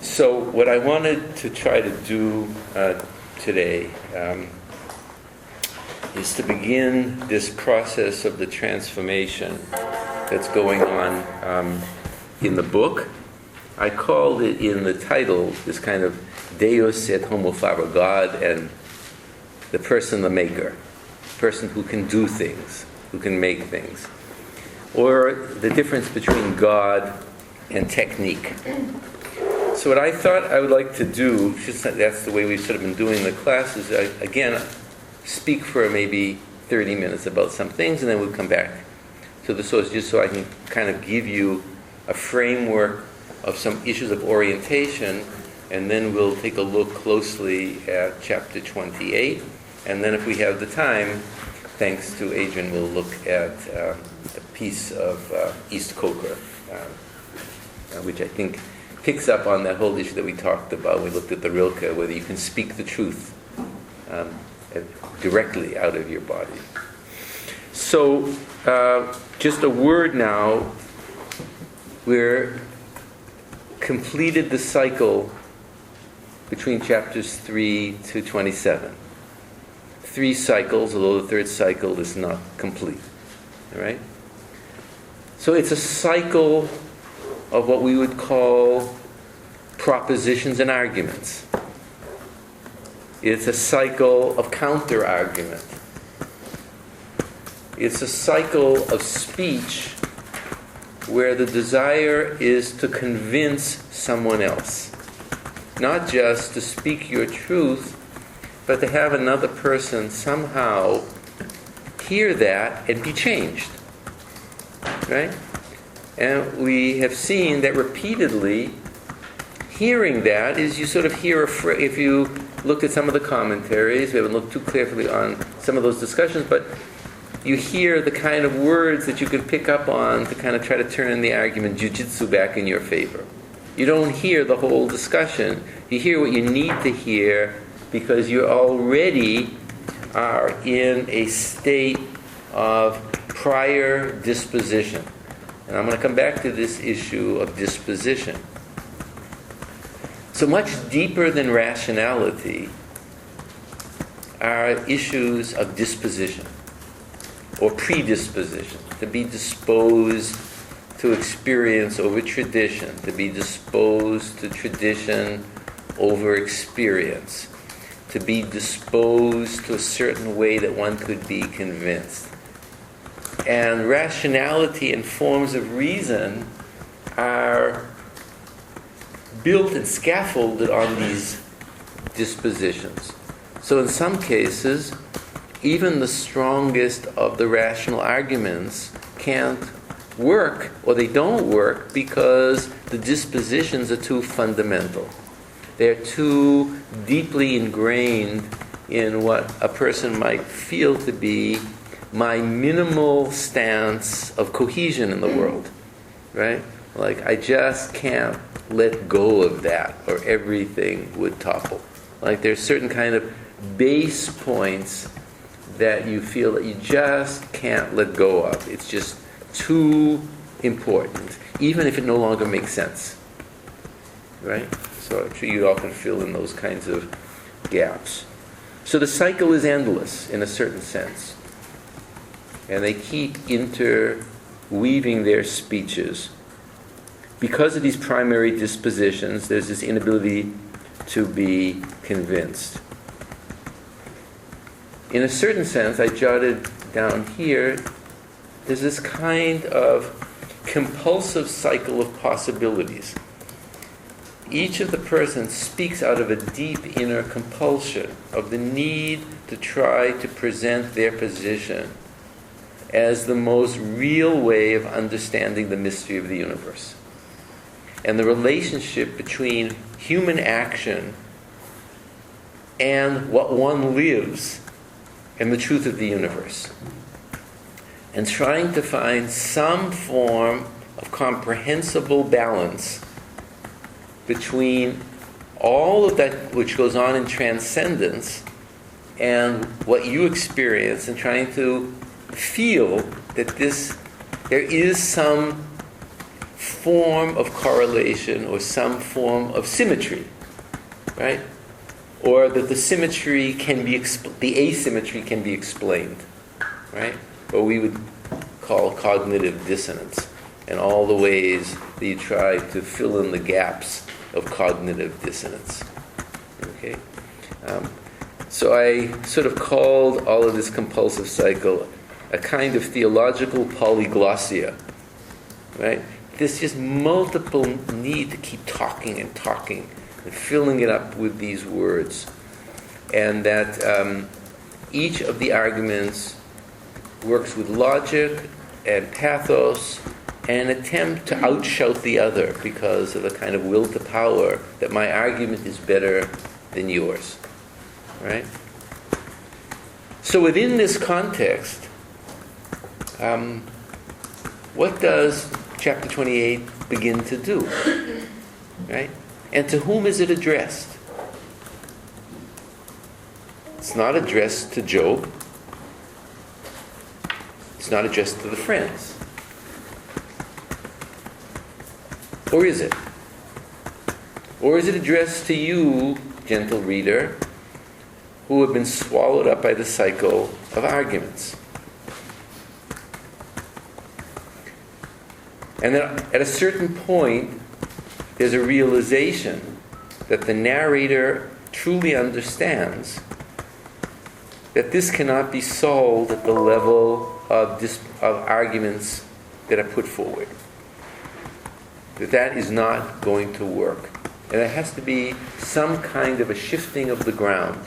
So what I wanted to try to do today is to begin this process of the transformation that's going on in the book. I called it in the title this kind of Deus et Homo Faber, God and the person, the maker, person who can do things, who can make things, or the difference between God and technique. So what I thought I would like to do, just that's the way we've sort of been doing the classes, again, speak for maybe 30 minutes about some things, and then we'll come back to the source, just so I can kind of give you a framework of some issues of orientation, and then we'll take a look closely at chapter 28, and then if we have the time, thanks to Adrian, we'll look at a piece of East Coker, which I think picks up on that whole issue that we talked about. We looked at the Rilke, whether you can speak the truth directly out of your body. So, just a word now. We're completed the cycle between chapters 3 to 27. 3 cycles, although the third cycle is not complete. All right? So it's a cycle of what we would call propositions and arguments. It's a cycle of counter-argument. It's a cycle of speech where the desire is to convince someone else. Not just to speak your truth, but to have another person somehow hear that and be changed. Right? And we have seen that repeatedly, hearing that is you sort of hear, if you look at some of the commentaries, we haven't looked too carefully on some of those discussions, but you hear the kind of words that you can pick up on to kind of try to turn the argument jujitsu back in your favor. You don't hear the whole discussion. You hear what you need to hear because you already are in a state of prior disposition. And I'm going to come back to this issue of disposition. So much deeper than rationality are issues of disposition or predisposition, to be disposed to experience over tradition, to be disposed to tradition over experience, to be disposed to a certain way that one could be convinced. And rationality and forms of reason are built and scaffolded on these dispositions. So in some cases, even the strongest of the rational arguments can't work, or they don't work, because the dispositions are too fundamental. They're too deeply ingrained in what a person might feel to be my minimal stance of cohesion in the world, right? Like, I just can't let go of that, or everything would topple. Like, there's certain kind of base points that you feel that you just can't let go of. It's just too important, even if it no longer makes sense, right? So I'm sure you all can fill in those kinds of gaps. So the cycle is endless in a certain sense. And they keep interweaving their speeches. Because of these primary dispositions, there's this inability to be convinced. In a certain sense, I jotted down here, there's this kind of compulsive cycle of possibilities. Each of the persons speaks out of a deep inner compulsion of the need to try to present their position as the most real way of understanding the mystery of the universe and the relationship between human action and what one lives and the truth of the universe, and trying to find some form of comprehensible balance between all of that which goes on in transcendence and what you experience, and trying to feel that there is some form of correlation or some form of symmetry, right? Or that the symmetry can be, the asymmetry can be explained, right? What we would call cognitive dissonance, and all the ways that you try to fill in the gaps of cognitive dissonance. Okay? So I sort of called all of this compulsive cycle a kind of theological polyglossia, right? There's just multiple need to keep talking and talking and filling it up with these words. And that each of the arguments works with logic and pathos and an attempt to outshout the other because of a kind of will to power that my argument is better than yours. Right? So within this context, what does chapter 28 begin to do? Right? And to whom is it addressed? It's not addressed to Job. It's not addressed to the friends. Or is it? Or is it addressed to you, gentle reader, who have been swallowed up by the cycle of arguments? And then at a certain point, there's a realization that the narrator truly understands that this cannot be solved at the level of arguments that are put forward. That is not going to work. And there has to be some kind of a shifting of the ground.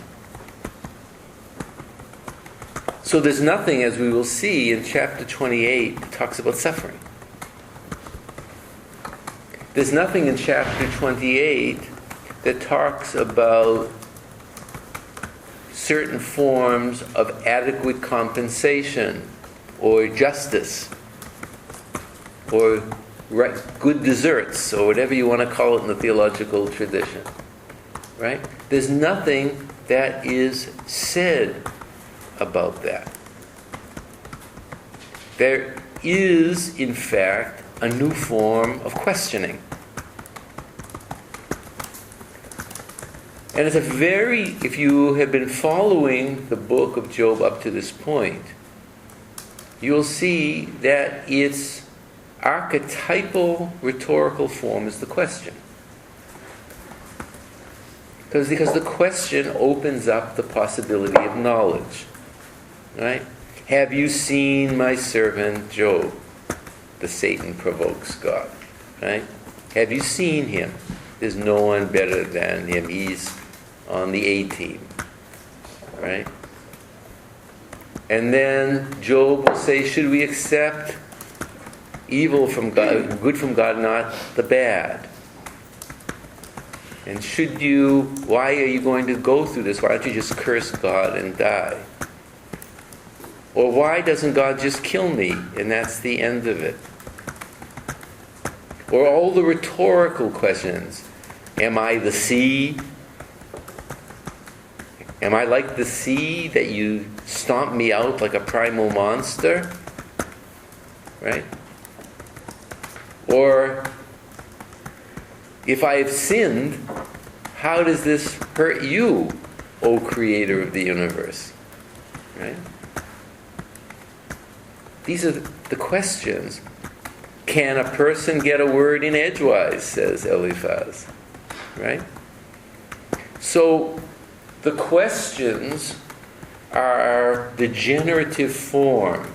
So there's nothing, as we will see in chapter 28, that talks about suffering. There's nothing in chapter 28 that talks about certain forms of adequate compensation or justice or good desserts or whatever you want to call it in the theological tradition. Right? There's nothing that is said about that. There is, in fact, a new form of questioning. And it's if you have been following the book of Job up to this point, you'll see that its archetypal rhetorical form is the question. Because the question opens up the possibility of knowledge. Right? Have you seen my servant Job? The Satan provokes God. Right? Have you seen him? There's no one better than him. He's on the A team. Right? And then Job will say, should we accept evil from God, good from God, not the bad? And why are you going to go through this? Why don't you just curse God and die? Or why doesn't God just kill me and that's the end of it? Or all the rhetorical questions. Am I the sea? Am I like the sea that you stomp me out like a primal monster? Right? Or if I have sinned, how does this hurt you, O Creator of the universe? Right? These are the questions. Can a person get a word in edgewise, says Eliphaz. Right? So the questions are the generative form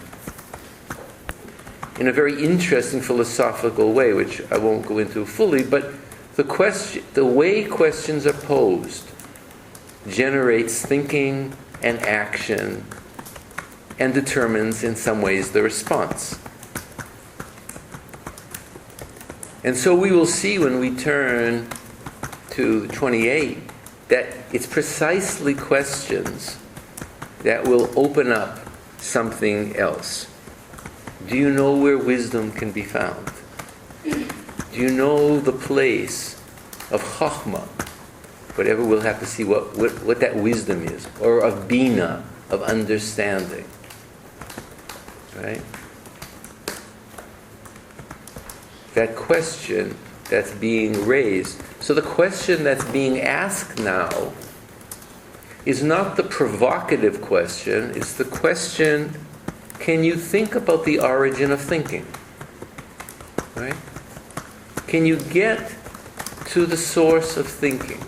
in a very interesting philosophical way, which I won't go into fully, but the way questions are posed generates thinking and action and determines in some ways the response. And so we will see when we turn to 28 that it's precisely questions that will open up something else. Do you know where wisdom can be found? Do you know the place of Chokhmah? Whatever we'll have to see what that wisdom is. Or of Bina, of understanding. Right? that question that's being raised. So the question that's being asked now is not the provocative question, it's the question, can you think about the origin of thinking? Right? Can you get to the source of thinking?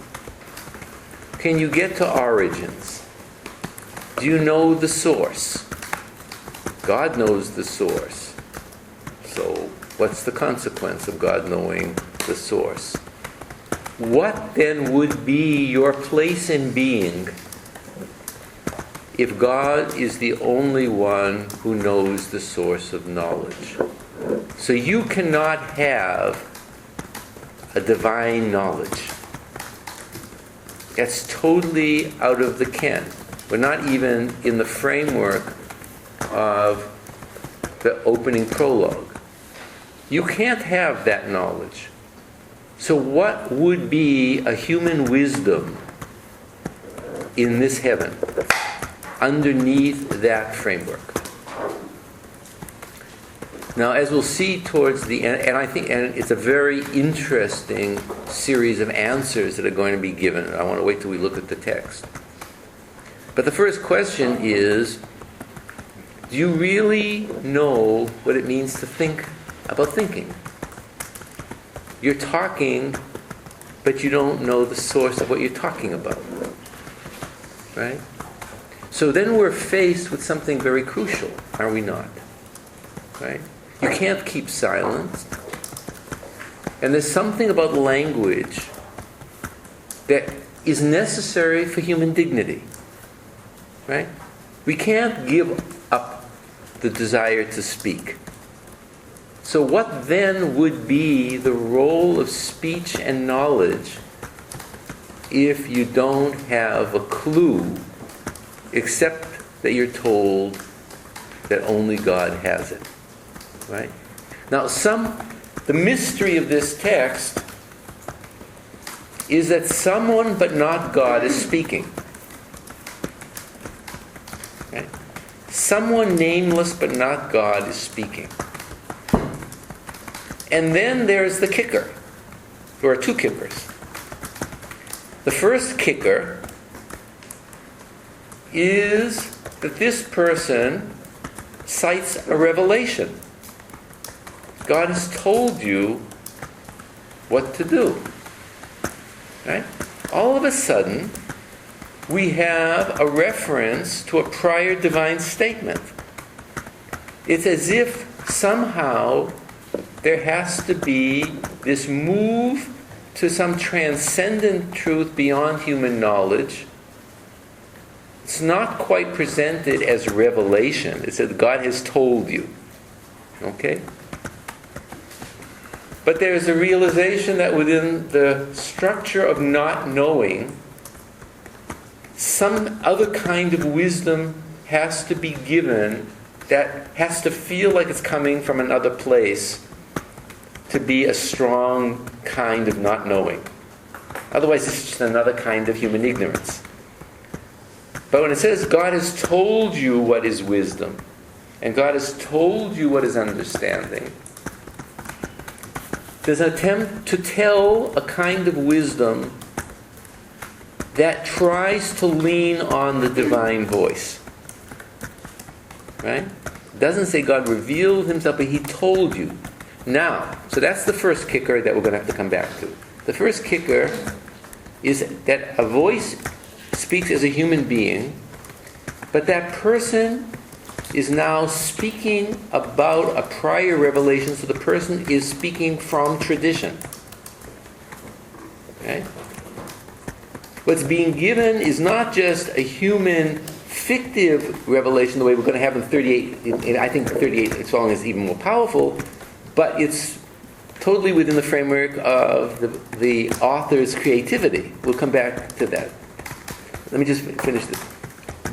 Can you get to origins? Do you know the source? God knows the source. So what's the consequence of God knowing the source? What then would be your place in being if God is the only one who knows the source of knowledge? So you cannot have a divine knowledge. That's totally out of the ken. We're not even in the framework of the opening prologue. You can't have that knowledge. So what would be a human wisdom in this heaven underneath that framework? Now, as we'll see towards the end, and it's a very interesting series of answers that are going to be given. I want to wait till we look at the text. But the first question is, do you really know what it means to think about thinking? You're talking, but you don't know the source of what you're talking about. Right? So then we're faced with something very crucial, are we not? Right? You can't keep silent. And there's something about language that is necessary for human dignity. Right? We can't give up the desire to speak. So what then would be the role of speech and knowledge if you don't have a clue, except that you're told that only God has it? Right? Now, the mystery of this text is that someone but not God is speaking. Right? Someone nameless but not God is speaking. And then there's the kicker. There are two kickers. The first kicker is that this person cites a revelation. God has told you what to do. Right? All of a sudden, we have a reference to a prior divine statement. It's as if somehow there has to be this move to some transcendent truth beyond human knowledge. It's not quite presented as revelation. It says God has told you. Okay? But there's a realization that within the structure of not knowing, some other kind of wisdom has to be given that has to feel like it's coming from another place to be a strong kind of not knowing. Otherwise, it's just another kind of human ignorance. But when it says God has told you what is wisdom, and God has told you what is understanding, there's an attempt to tell a kind of wisdom that tries to lean on the divine voice. Right? It doesn't say God revealed himself, but he told you. Now, so that's the first kicker that we're going to have to come back to. The first kicker is that a voice speaks as a human being, but that person is now speaking about a prior revelation, so the person is speaking from tradition. Okay? What's being given is not just a human fictive revelation, the way we're going to have in 38, I think 38 song is even more powerful, but it's totally within the framework of the author's creativity. We'll come back to that. Let me just finish this.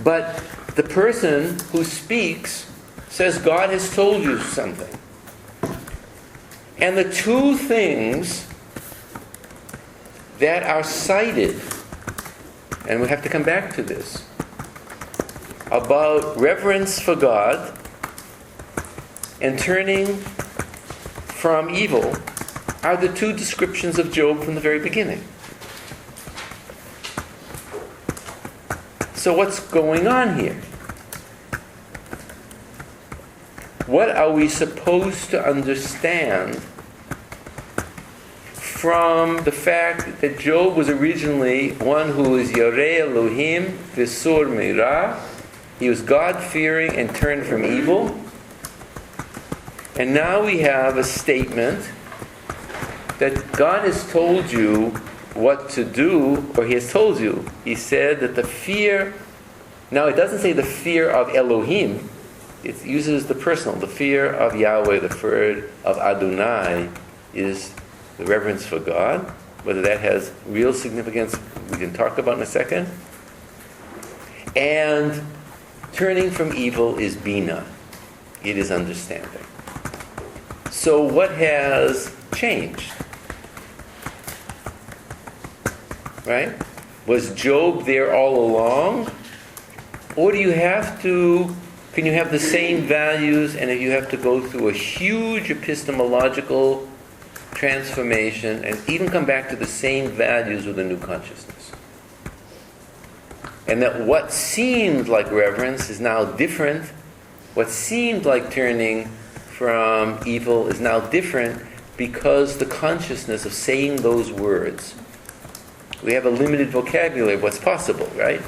But the person who speaks says God has told you something. And the two things that are cited, and we have to come back to this, about reverence for God and turning from evil are the two descriptions of Job from the very beginning. So what's going on here? What are we supposed to understand from the fact that Job was originally one who was Yoreh Elohim V'sur Meirah? He was God-fearing and turned from evil. And now we have a statement that God has told you what to do, or He has told you. He said that the fear, now it doesn't say the fear of Elohim, it uses the personal. The fear of Yahweh, the fear of Adonai, is the reverence for God. Whether that has real significance, we can talk about in a second. And turning from evil is Bina. It is understanding. So what has changed? Right? Was Job there all along? Or do you have to, can you have the same values and you have to go through a huge epistemological transformation and even come back to the same values with a new consciousness? And that what seemed like reverence is now different. What seemed like turning from evil is now different because the consciousness of saying those words. We have a limited vocabulary of what's possible, right?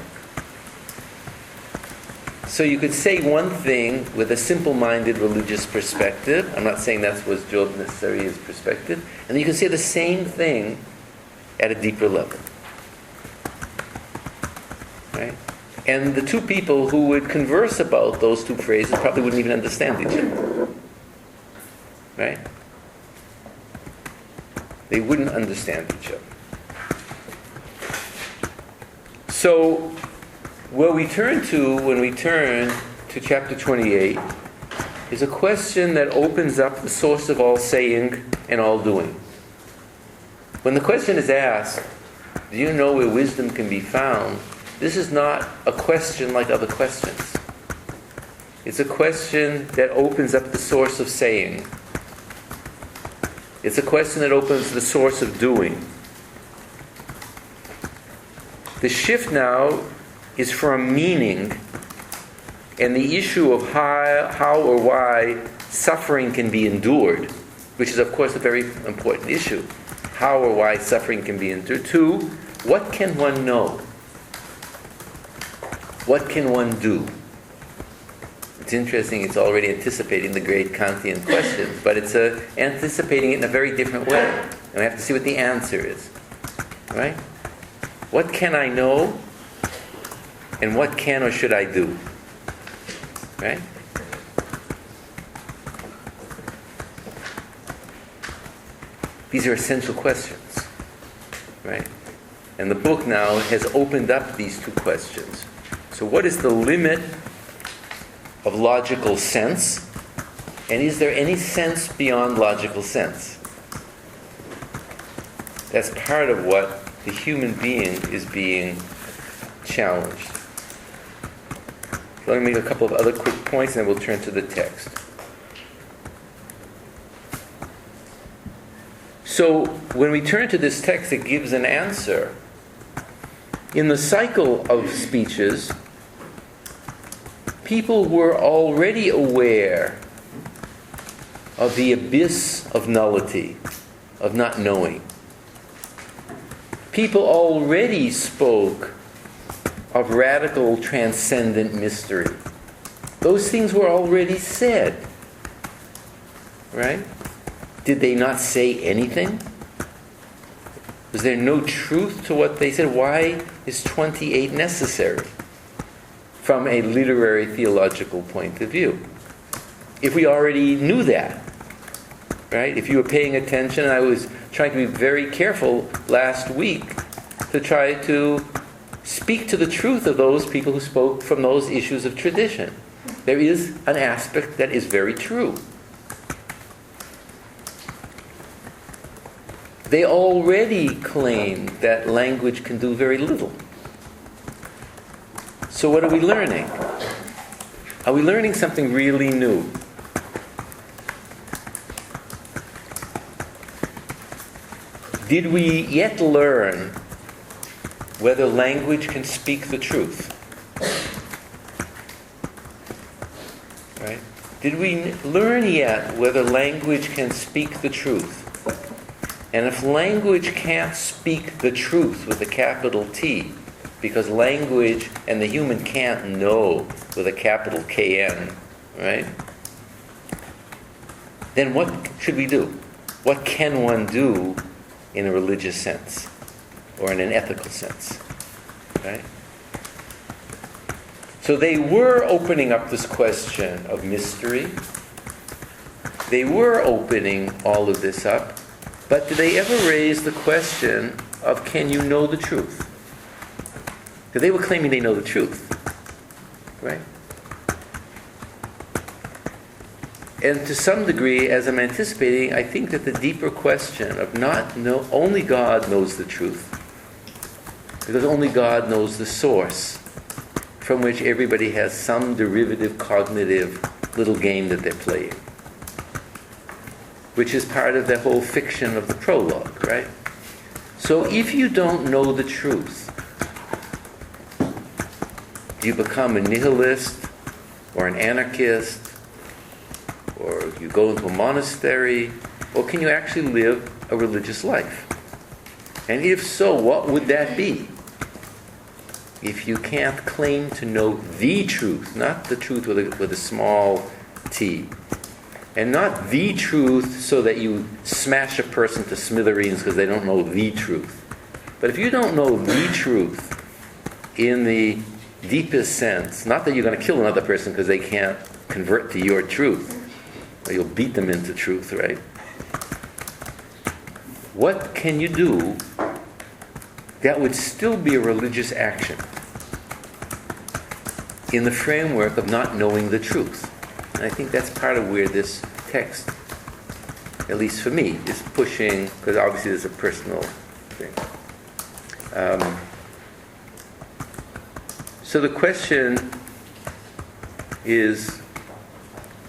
So you could say one thing with a simple-minded religious perspective. I'm not saying that's what Job necessarily is perspective. And you can say the same thing at a deeper level. Right? And the two people who would converse about those two phrases probably wouldn't even understand each other. Right? They wouldn't understand each other. So, what we turn to when we turn to chapter 28 is a question that opens up the source of all saying and all doing. When the question is asked, do you know where wisdom can be found? This is not a question like other questions. It's a question that opens up the source of saying. It's a question that opens the source of doing. The shift now is from meaning and the issue of how or why suffering can be endured, which is of course a very important issue. How or why suffering can be endured. To what can one know? What can one do? It's interesting, it's already anticipating the great Kantian questions, but it's anticipating it in a very different way. And we have to see what the answer is. Right? What can I know? And what can or should I do? Right? These are essential questions. Right? And the book now has opened up these two questions. So what is the limit of logical sense? And is there any sense beyond logical sense? That's part of what the human being is being challenged. So let me make a couple of other quick points and then we'll turn to the text. So when we turn to this text, it gives an answer. In the cycle of speeches, people were already aware of the abyss of nullity, of not knowing. People already spoke of radical transcendent mystery. Those things were already said. Right? Did they not say anything? Was there no truth to what they said? Why is 28 necessary from a literary theological point of view? If we already knew that, right? If you were paying attention, I was trying to be very careful last week to try to speak to the truth of those people who spoke from those issues of tradition. There is an aspect that is very true. They already claim that language can do very little. So what are we learning? Are we learning something really new? Did we yet learn whether language can speak the truth? Right? Did we learn yet whether language can speak the truth? And if language can't speak the truth with a capital T, because language and the human can't know with a capital KN, right? Then what should we do? What can one do in a religious sense or in an ethical sense, right? So they were opening up this question of mystery. They were opening all of this up, but did they ever raise the question of, can you know the truth? Because they were claiming they know the truth, right? And to some degree, as I'm anticipating, I think that the deeper question of only God knows the truth, because only God knows the source from which everybody has some derivative cognitive little game that they're playing, which is part of the whole fiction of the prologue, right? So if you don't know the truth, do you become a nihilist or an anarchist, or you go into a monastery, or can you actually live a religious life? And if so, what would that be? If you can't claim to know the truth, not the truth with a small t, and not the truth so that you smash a person to smithereens because they don't know the truth. But if you don't know the truth in the deepest sense, not that you're going to kill another person because they can't convert to your truth, or you'll beat them into truth, right? What can you do that would still be a religious action in the framework of not knowing the truth? And I think that's part of where this text, at least for me, is pushing, because obviously there's a personal thing. So the question is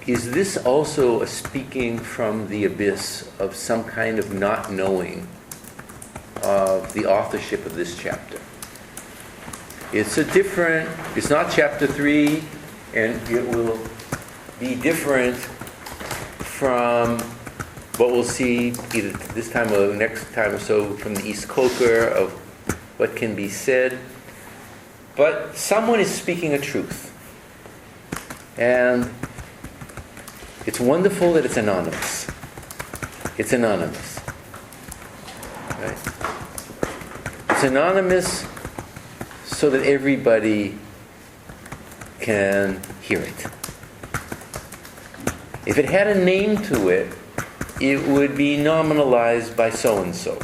this also a speaking from the abyss of some kind of not knowing of the authorship of this chapter? It's not chapter 3, and it will be different from what we'll see either this time or next time or so from the East Coker of what can be said. But someone is speaking a truth. And it's wonderful that it's anonymous. It's anonymous. Right? It's anonymous so that everybody can hear it. If it had a name to it, it would be nominalized by so-and-so.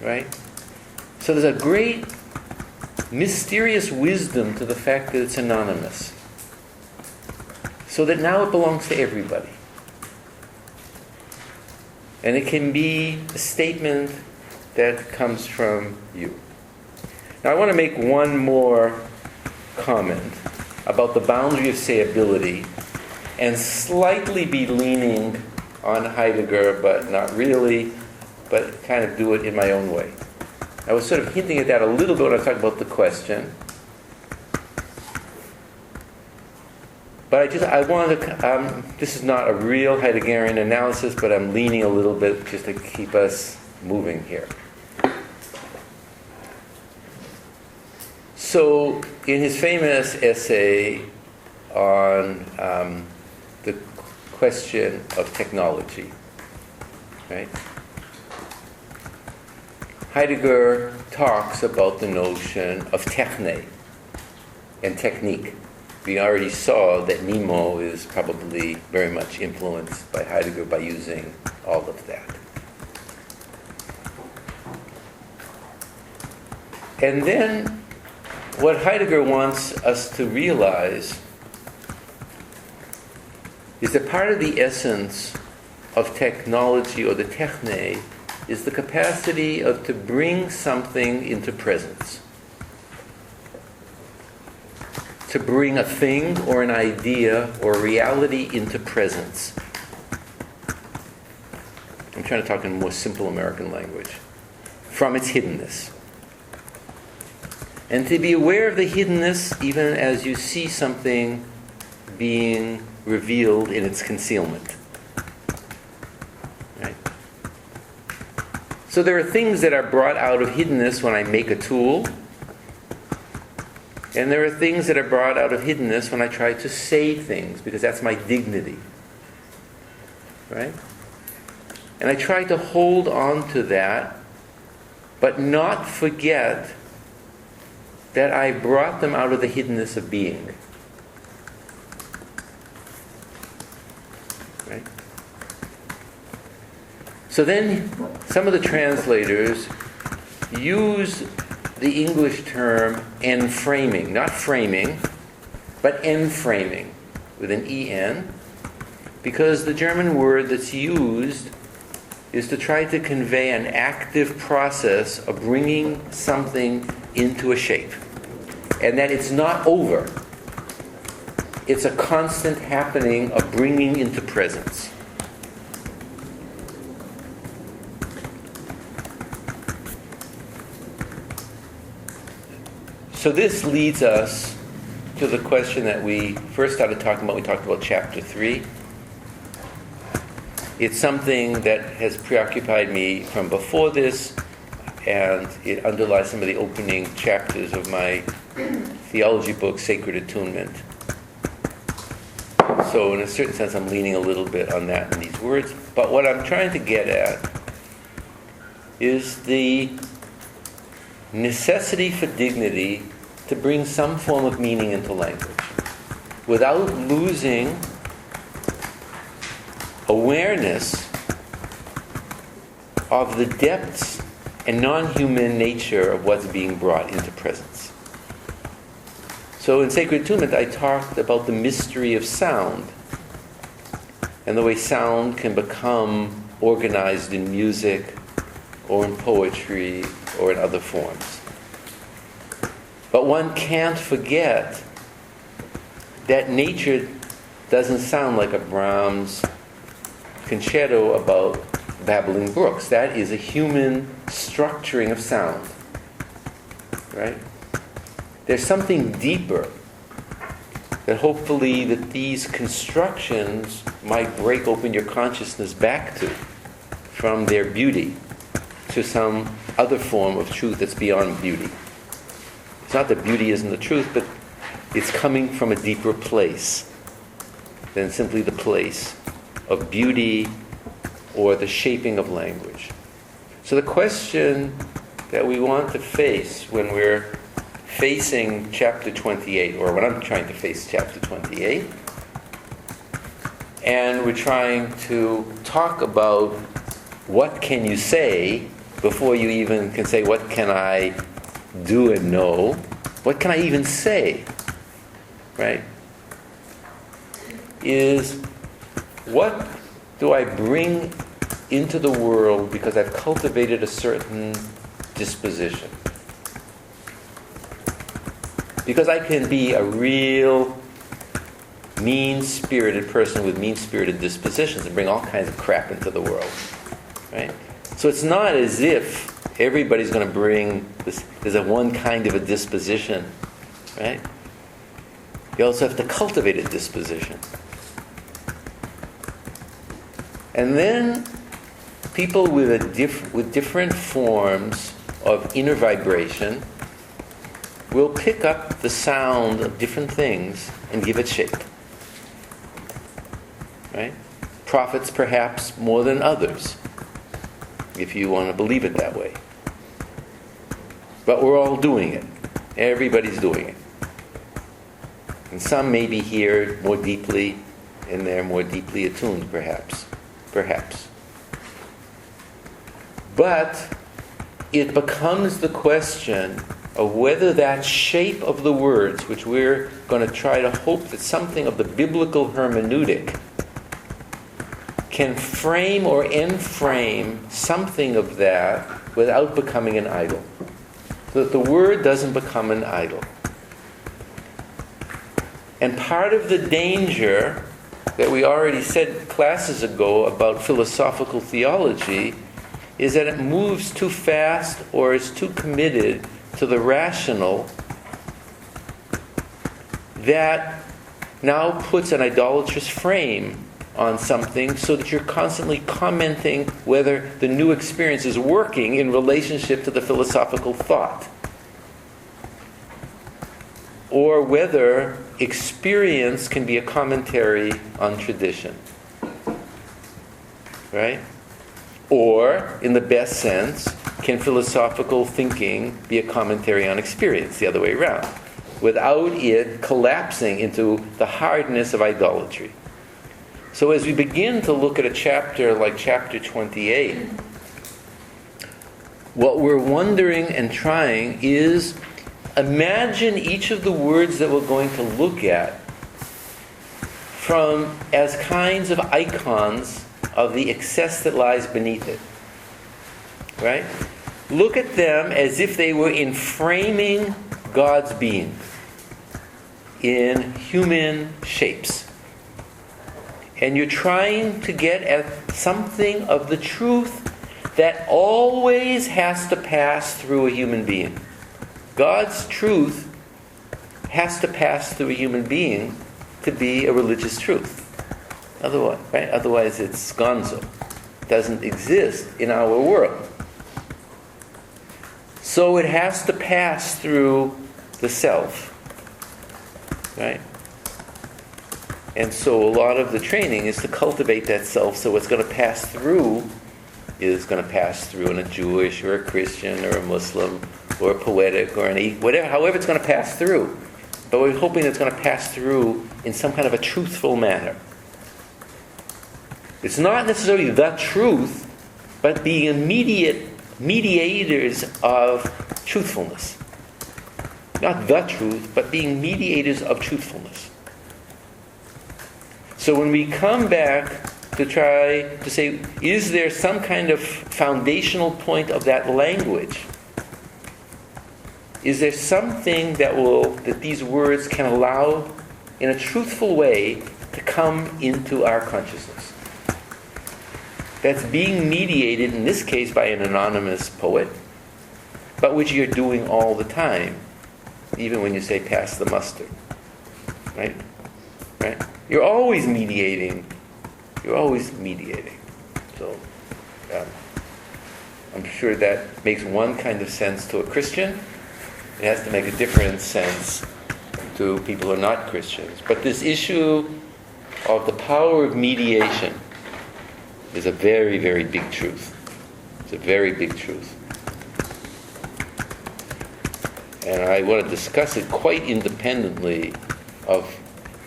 Right? So there's a great mysterious wisdom to the fact that it's anonymous. So that now it belongs to everybody. And it can be a statement that comes from you. Now I want to make one more comment about the boundary of sayability and slightly be leaning on Heidegger, but not really, but kind of do it in my own way. I was sort of hinting at that a little bit when I was talking about the question. But I wanted to, this is not a real Heideggerian analysis, but I'm leaning a little bit just to keep us moving here. So, in his famous essay on the question of technology, right? Heidegger talks about the notion of techne and technique. We already saw that Nemo is probably very much influenced by Heidegger by using all of that. And then what Heidegger wants us to realize is that part of the essence of technology or the techne is the capacity to bring something into presence. To bring a thing or an idea or reality into presence. I'm trying to talk in more simple American language, from its hiddenness. And to be aware of the hiddenness even as you see something being revealed in its concealment. Right? So there are things that are brought out of hiddenness when I make a tool, and there are things that are brought out of hiddenness when I try to say things, because that's my dignity. Right? And I try to hold on to that, but not forget that I brought them out of the hiddenness of being. Right? So then some of the translators use the English term enframing, not framing, but enframing with an en, because the German word that's used is to try to convey an active process of bringing something into a shape. And that it's not over. It's a constant happening of bringing into presence. So this leads us to the question that we first started talking about. We talked about chapter 3. It's something that has preoccupied me from before this, and it underlies some of the opening chapters of my theology book, Sacred Attunement. So in a certain sense, I'm leaning a little bit on that in these words. But what I'm trying to get at is the necessity for dignity to bring some form of meaning into language without losing awareness of the depths and non-human nature of what's being brought into presence. So in Sacred Attunement, I talked about the mystery of sound and the way sound can become organized in music or in poetry or in other forms. But one can't forget that nature doesn't sound like a Brahms concerto about babbling brooks. That is a human structuring of sound. Right? There's something deeper that hopefully that these constructions might break open your consciousness back to, from their beauty to some other form of truth that's beyond beauty. It's not that beauty isn't the truth, but it's coming from a deeper place than simply the place of beauty or the shaping of language. So the question that we want to face when we're facing chapter 28, or when I'm trying to face chapter 28, and we're trying to talk about what can you say before you even can say what can I do and know, what can I even say, right? Is what do I bring into the world because I've cultivated a certain disposition? Because I can be a real mean-spirited person with mean-spirited dispositions and bring all kinds of crap into the world, right? So it's not as if everybody's going to bring this. There's a one kind of a disposition, right? You also have to cultivate a disposition. And then people with different forms of inner vibration will pick up the sound of different things and give it shape. Right? Prophets perhaps more than others, if you want to believe it that way. But we're all doing it. Everybody's doing it. And some may be here more deeply, and they're more deeply attuned, perhaps. Perhaps. But it becomes the question of whether that shape of the words, which we're going to try to hope that something of the biblical hermeneutic can frame or enframe something of that without becoming an idol. So that the word doesn't become an idol. And part of the danger that we already said classes ago about philosophical theology is that it moves too fast or is too committed to the rational that now puts an idolatrous frame on something so that you're constantly commenting whether the new experience is working in relationship to the philosophical thought, or whether experience can be a commentary on tradition. Right? Or, in the best sense, can philosophical thinking be a commentary on experience, the other way around, without it collapsing into the hardness of idolatry. So as we begin to look at a chapter like chapter 28, what we're wondering and trying is imagine each of the words that we're going to look at from as kinds of icons of the excess that lies beneath it. Right? Look at them as if they were enframing God's being in human shapes. And you're trying to get at something of the truth that always has to pass through a human being. God's truth has to pass through a human being to be a religious truth. Otherwise, right? Otherwise it's gonzo. It doesn't exist in our world. So it has to pass through the self. Right? And so a lot of the training is to cultivate that self, so what's going to pass through is going to pass through in a Jewish or a Christian or a Muslim or a poetic or whatever, however it's going to pass through. But we're hoping it's going to pass through in some kind of a truthful manner. It's not necessarily the truth, but being immediate mediators of truthfulness. Not the truth, but being mediators of truthfulness. So when we come back to try to say, is there some kind of foundational point of that language? Is there something that these words can allow in a truthful way to come into our consciousness? That's being mediated, in this case, by an anonymous poet, but which you're doing all the time, even when you say pass the mustard. Right? Right? You're always mediating. You're always mediating. So, I'm sure that makes one kind of sense to a Christian. It has to make a different sense to people who are not Christians. But this issue of the power of mediation is a very, very big truth. It's a very big truth. And I want to discuss it quite independently of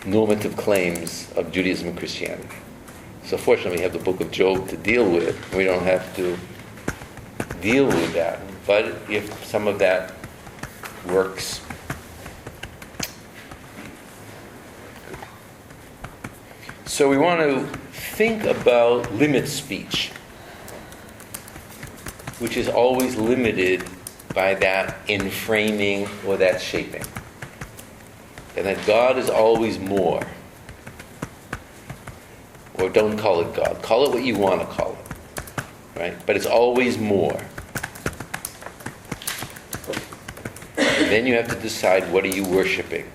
normative claims of Judaism and Christianity. So fortunately we have the book of Job to deal with. We don't have to deal with that. But if some of that works. So we want to think about limit speech, which is always limited by that enframing or that shaping. And that God is always more. Or don't call it God. Call it what you want to call it. Right? But it's always more. And then you have to decide, what are you worshiping?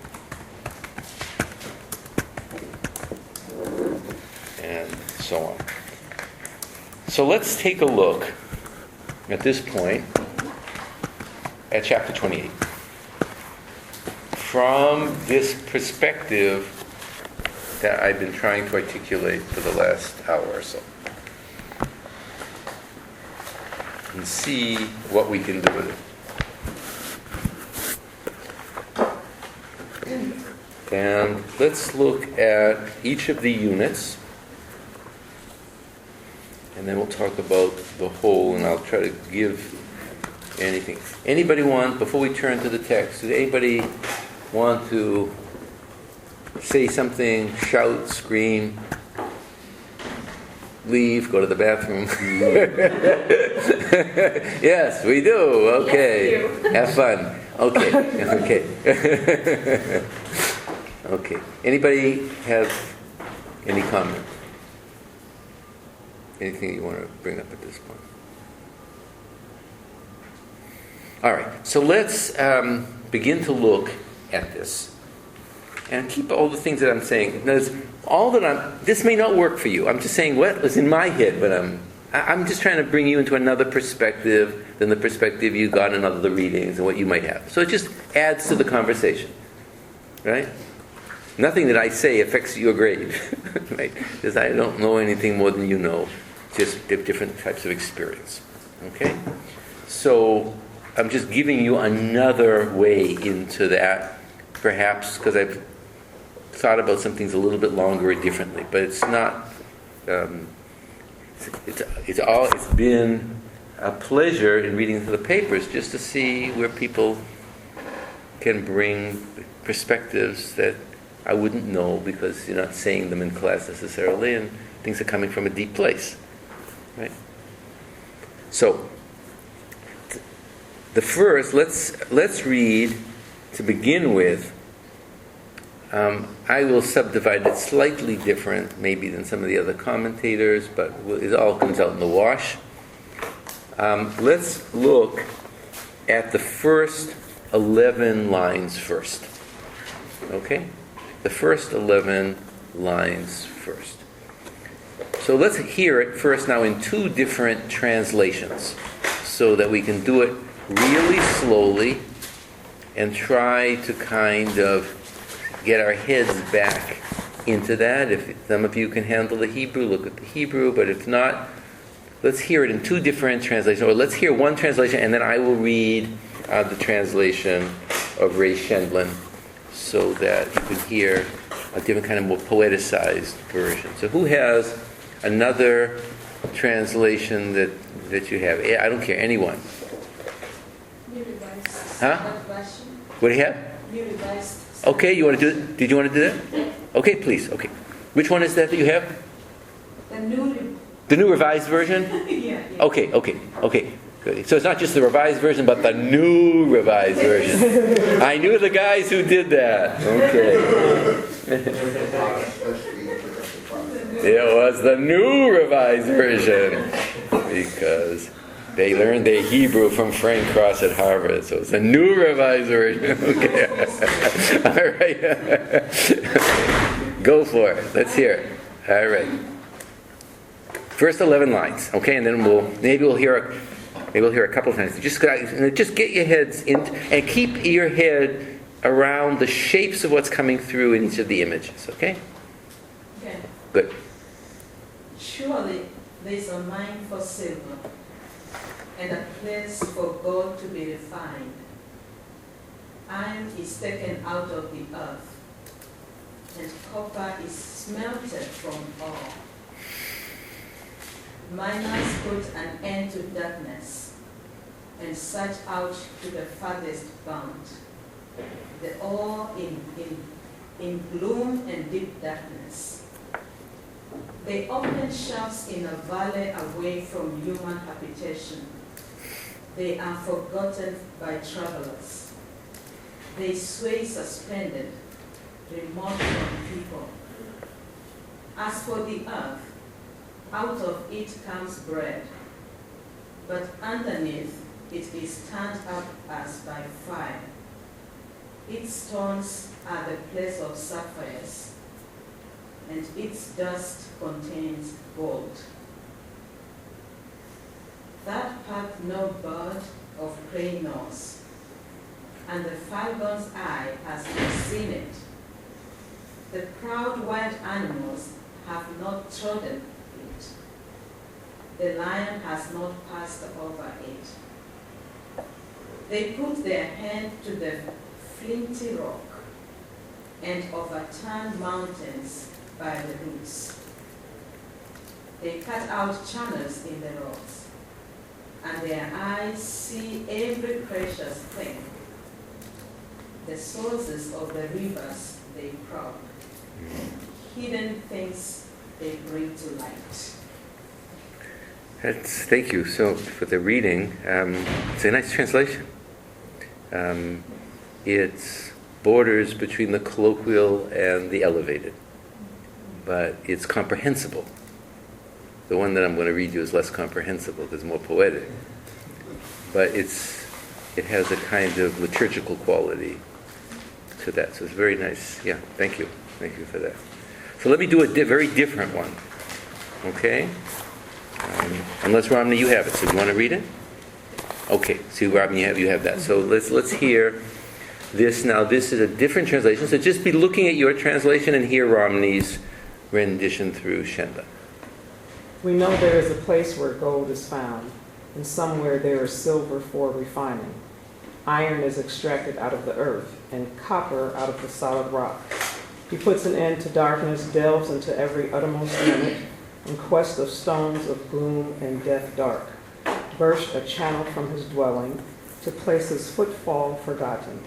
And so on. So let's take a look at this point at chapter 28. From this perspective that I've been trying to articulate for the last hour or so. And see what we can do with it. And let's look at each of the units. And then we'll talk about the whole, and I'll try to give anything. Anybody want, before we turn to the text, does anybody want to say something, shout, scream, leave, go to the bathroom? Yes, we do. Okay. Yes, we do. Have fun. Okay. Okay. Okay. Anybody have Any comment? Anything you want to bring up at this point? All right, so let's begin to look at this. And keep all the things that I'm saying. This may not work for you. I'm just saying what was in my head, but I'm just trying to bring you into another perspective than the perspective you got in other readings and what you might have. So it just adds to the conversation, right? Nothing that I say affects your grade, right? Because I don't know anything more than you know, just different types of experience, okay? So I'm just giving you another way into that, perhaps because I've thought about some things a little bit longer or differently, but it's not. It's been a pleasure in reading through the papers just to see where people can bring perspectives that I wouldn't know because you're not saying them in class necessarily, and things are coming from a deep place, right? So, the first, let's read to begin with. I will subdivide it slightly different, maybe than some of the other commentators, but it all comes out in the wash. Let's look at the first 11 lines first. Okay? The first 11 lines first. So let's hear it first now in two different translations so that we can do it really slowly and try to kind of get our heads back into that. If some of you can handle the Hebrew, look at the Hebrew, but if not, let's hear it in two different translations. Or let's hear one translation, and then I will read the translation of Ray Shendlin so that you can hear a different kind of more poeticized version. So who has another translation that you have? I don't care, anyone. New revised. Huh? What do you have? New revised. Okay, you want to do it? Did you want to do that? Okay, please. Okay. Which one is that you have? The new revised version? Yeah. Okay. Good. So it's not just the revised version, but the new revised version. I knew the guys who did that. Okay. It was the new revised version because they learned their Hebrew from Frank Cross at Harvard, so it's a new revised version. Okay. All right. Go for it. Let's hear it. All right. First 11 lines, okay, and then we'll hear a couple of times. Just get your heads in and keep your head around the shapes of what's coming through in each of the images. Okay. Okay. Good. Surely there is a mine for silver, and a place for gold to be refined. Iron is taken out of the earth, and copper is smelted from ore. Miners put an end to darkness, and search out to the farthest bound. The ore in gloom and deep darkness. They open shafts in a valley away from human habitation. They are forgotten by travelers. They sway suspended, remote from people. As for the earth, out of it comes bread, but underneath it is turned up as by fire. Its stones are the place of sapphires, and its dust contains gold. That path no bird of prey knows, and the falcon's eye has not seen it. The proud wild animals have not trodden it. The lion has not passed over it. They put their hand to the flinty rock and overturned mountains by the roots. They cut out channels in the rocks, and their eyes see every precious thing. The sources of the rivers they probe. Hidden things they bring to light. Thank you. So for the reading, it's a nice translation. It's borders between the colloquial and the elevated. but it's comprehensible. The one that I'm going to read you is less comprehensible because it's more poetic. But it has a kind of liturgical quality to that. So it's very nice. Yeah, thank you. Thank you for that. So let me do a very different one. Okay? Unless, Romney, you have it. So you want to read it? Okay. See, Romney, you have that. So let's hear this. Now, this is a different translation. So just be looking at your translation and hear Romney's rendition through Shenda. We know there is a place where gold is found, and somewhere there is silver for refining. Iron is extracted out of the earth, and copper out of the solid rock. He puts an end to darkness, delves into every uttermost limit, in quest of stones of gloom and death dark. Burst a channel from his dwelling, to places footfall forgotten.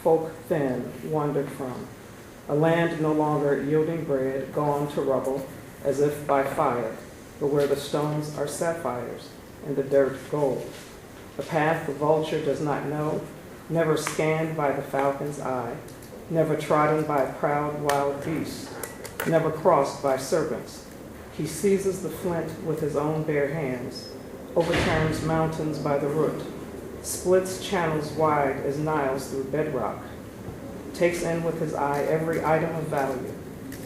Folk thin wandered from. A land no longer yielding bread, gone to rubble, as if by fire, but where the stones are sapphires, and the dirt gold. A path the vulture does not know, never scanned by the falcon's eye, never trodden by proud wild beasts, never crossed by serpents. He seizes the flint with his own bare hands, overturns mountains by the root, splits channels wide as Niles through bedrock, takes in with his eye every item of value.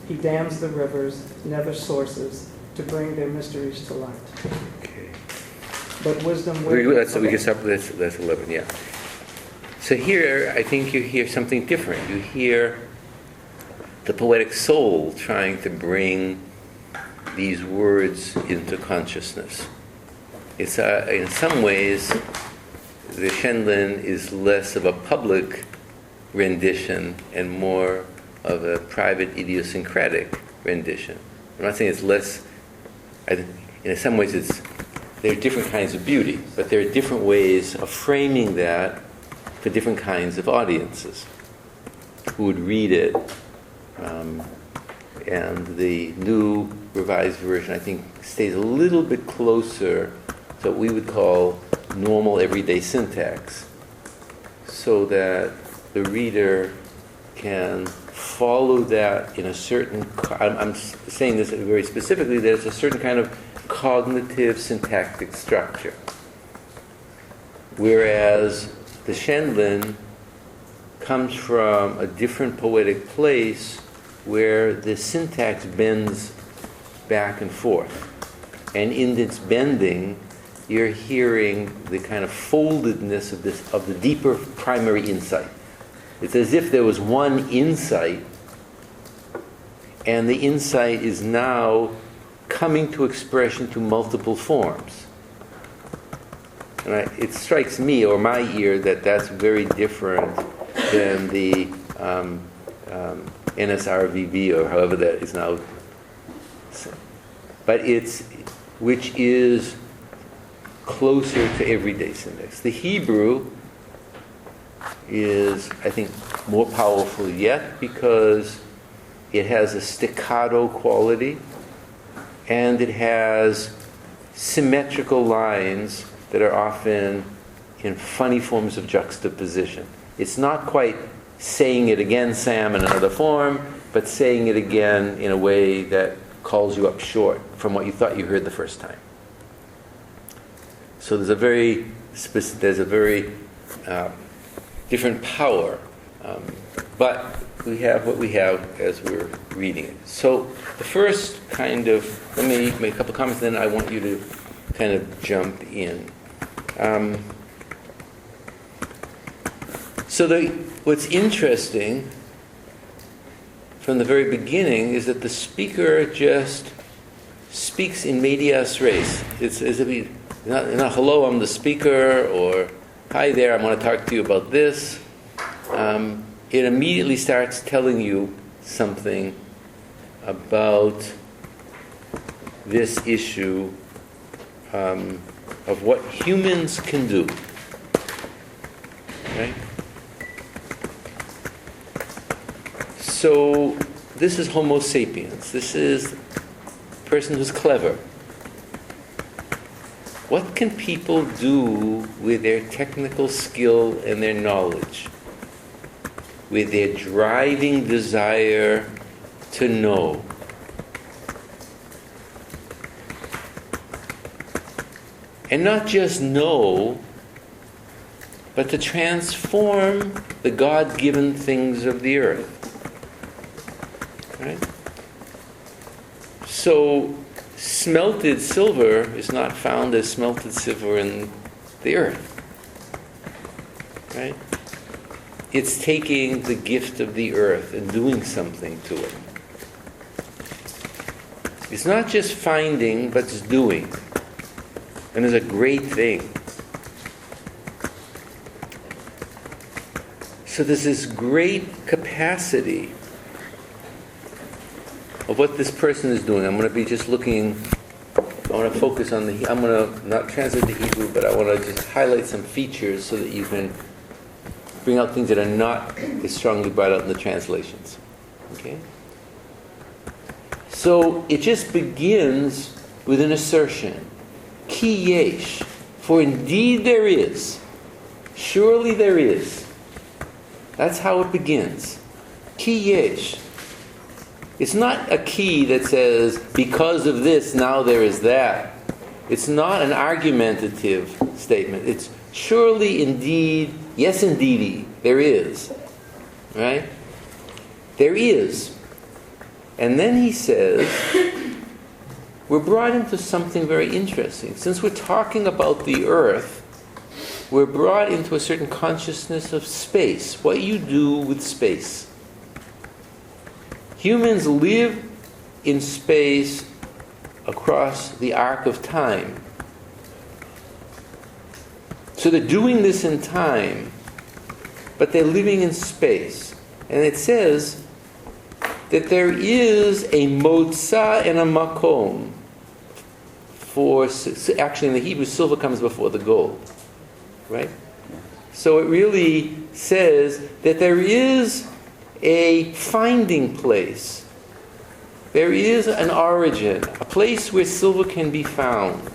He dams the rivers, nether sources, to bring their mysteries to light. Okay. But wisdom... So we can start with that's 11, yeah. So here, I think you hear something different. You hear the poetic soul trying to bring these words into consciousness. It's in some ways, the Shenlin is less of a public rendition and more of a private idiosyncratic rendition. I'm not saying it's less, in some ways there are different kinds of beauty, but there are different ways of framing that for different kinds of audiences who would read it. And the new revised version, I think, stays a little bit closer to what we would call normal everyday syntax, so that the reader can follow that in a certain, I'm saying this very specifically, there's a certain kind of cognitive syntactic structure. Whereas the Shenlin comes from a different poetic place where the syntax bends back and forth. And in its bending, you're hearing the kind of foldedness of the deeper primary insight. It's as if there was one insight, and the insight is now coming to expression to multiple forms. And it strikes me, or my ear, that that's very different than the NSRVB, or however that is now. But which is closer to everyday syntax. The Hebrew is, I think, more powerful yet because it has a staccato quality and it has symmetrical lines that are often in funny forms of juxtaposition. It's not quite saying it again, Sam, in another form, but saying it again in a way that calls you up short from what you thought you heard the first time. So there's a very different power, but we have what we have as we're reading it. So the first kind of, let me make a couple comments, then I want you to kind of jump in. What's interesting from the very beginning is that the speaker just speaks in medias res. It's as if he's not hello, I'm the speaker, or hi there, I want to talk to you about this. It immediately starts telling you something about this issue of what humans can do. Right? So this is Homo sapiens. This is a person who's clever. What can people do with their technical skill and their knowledge? With their driving desire to know? And not just know, but to transform the God-given things of the earth. Right? So, smelted silver is not found as smelted silver in the earth. Right? It's taking the gift of the earth and doing something to it. It's not just finding, but it's doing. And it's a great thing. So there's this great capacity of what this person is doing. I'm going to be just looking, I want to focus on I'm going to not translate the Hebrew, but I want to just highlight some features so that you can bring out things that are not as strongly brought out in the translations. Okay? So it just begins with an assertion. Ki yesh, for indeed there is. Surely there is. That's how it begins. Ki yesh. It's not a key that says, because of this, now there is that. It's not an argumentative statement. It's surely, indeed, yes, indeedy, there is. Right? There is. And then he says, we're brought into something very interesting. Since we're talking about the earth, we're brought into a certain consciousness of space. What you do with space. Humans live in space across the arc of time. So they're doing this in time, but they're living in space. And it says that there is a motza and a makom. Actually, in the Hebrew, silver comes before the gold. Right? So it really says that there is a finding place. There is an origin, a place where silver can be found.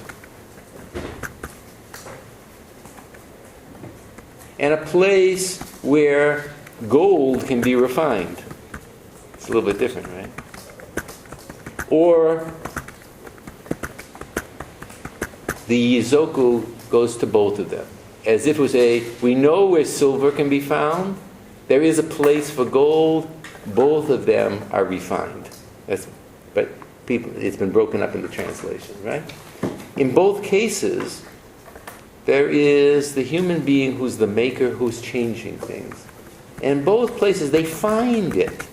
And a place where gold can be refined. It's a little bit different, right? Or the Yizoku goes to both of them. As if it was we know where silver can be found. There is a place for gold. Both of them are refined. But it's been broken up into translation, right? In both cases, there is the human being who's the maker, who's changing things. And in both places, they find it.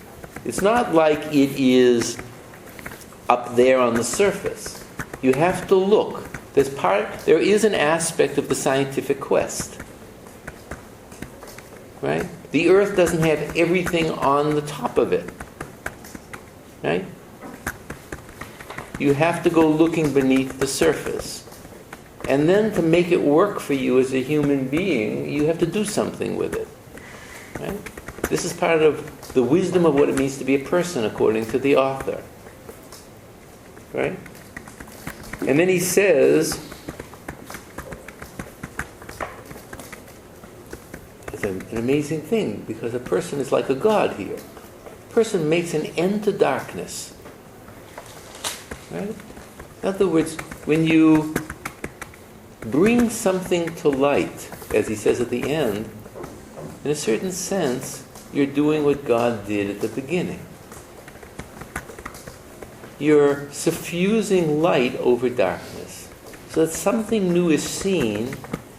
It's not like it is up there on the surface. You have to look. There is an aspect of the scientific quest. Right? The earth doesn't have everything on the top of it. Right? You have to go looking beneath the surface. And then to make it work for you as a human being, you have to do something with it. Right? This is part of the wisdom of what it means to be a person, according to the author. Right? And then he says, it's an amazing thing, because a person is like a god here. A person makes an end to darkness. Right? In other words, when you bring something to light, as he says at the end, in a certain sense, you're doing what God did at the beginning. You're suffusing light over darkness, so that something new is seen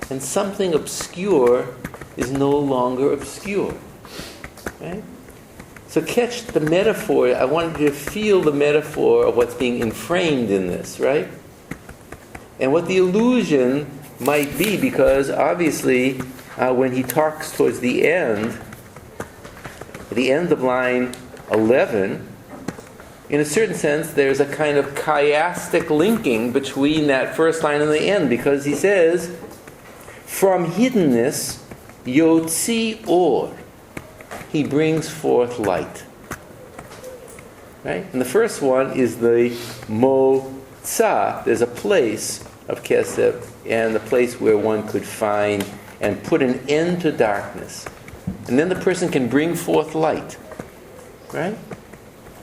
and something obscure is no longer obscure. Right? So catch the metaphor. I wanted you to feel the metaphor of what's being enframed in this, right? And what the illusion might be, because obviously when he talks towards the end of line 11, in a certain sense, there's a kind of chiastic linking between that first line and the end, because he says, from hiddenness, yotzi or, he brings forth light. Right? And the first one is the motza. There's a place of kesef, and the place where one could find and put an end to darkness. And then the person can bring forth light. Right?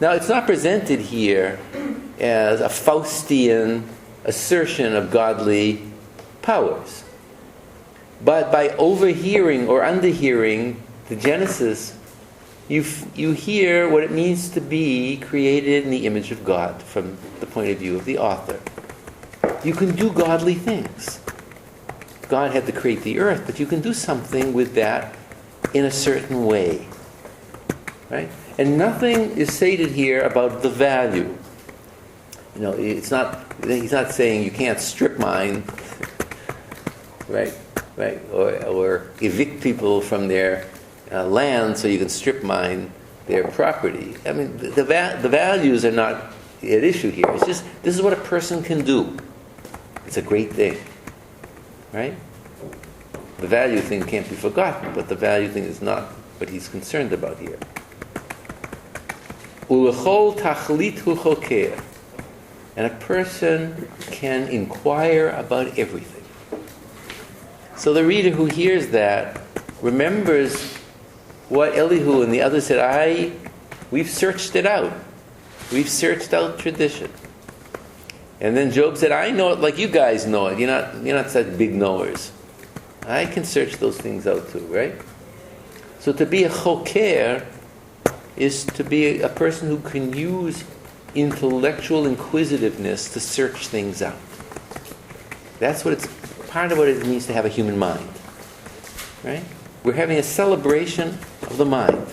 Now, it's not presented here as a Faustian assertion of godly powers. But by overhearing or underhearing the Genesis, you hear what it means to be created in the image of God from the point of view of the author. You can do godly things. God had to create the earth, but you can do something with that in a certain way. Right? And nothing is stated here about the value. He's not saying you can't strip mine, right? Or evict people from their land so you can strip mine their property. I mean, the values are not at issue here. It's just, this is what a person can do. It's a great thing, right? The value thing can't be forgotten, but the value thing is not what he's concerned about here. Ulechol tachlit hu choker. And a person can inquire about everything. So the reader who hears that remembers what Elihu and the others said, we've searched it out. We've searched out tradition. And then Job said, I know it like you guys know it. You're not such big knowers. I can search those things out too, right? So to be a choker is to be a person who can use intellectual inquisitiveness to search things out. That's what it's part of what it means to have a human mind. Right? We're having a celebration of the mind,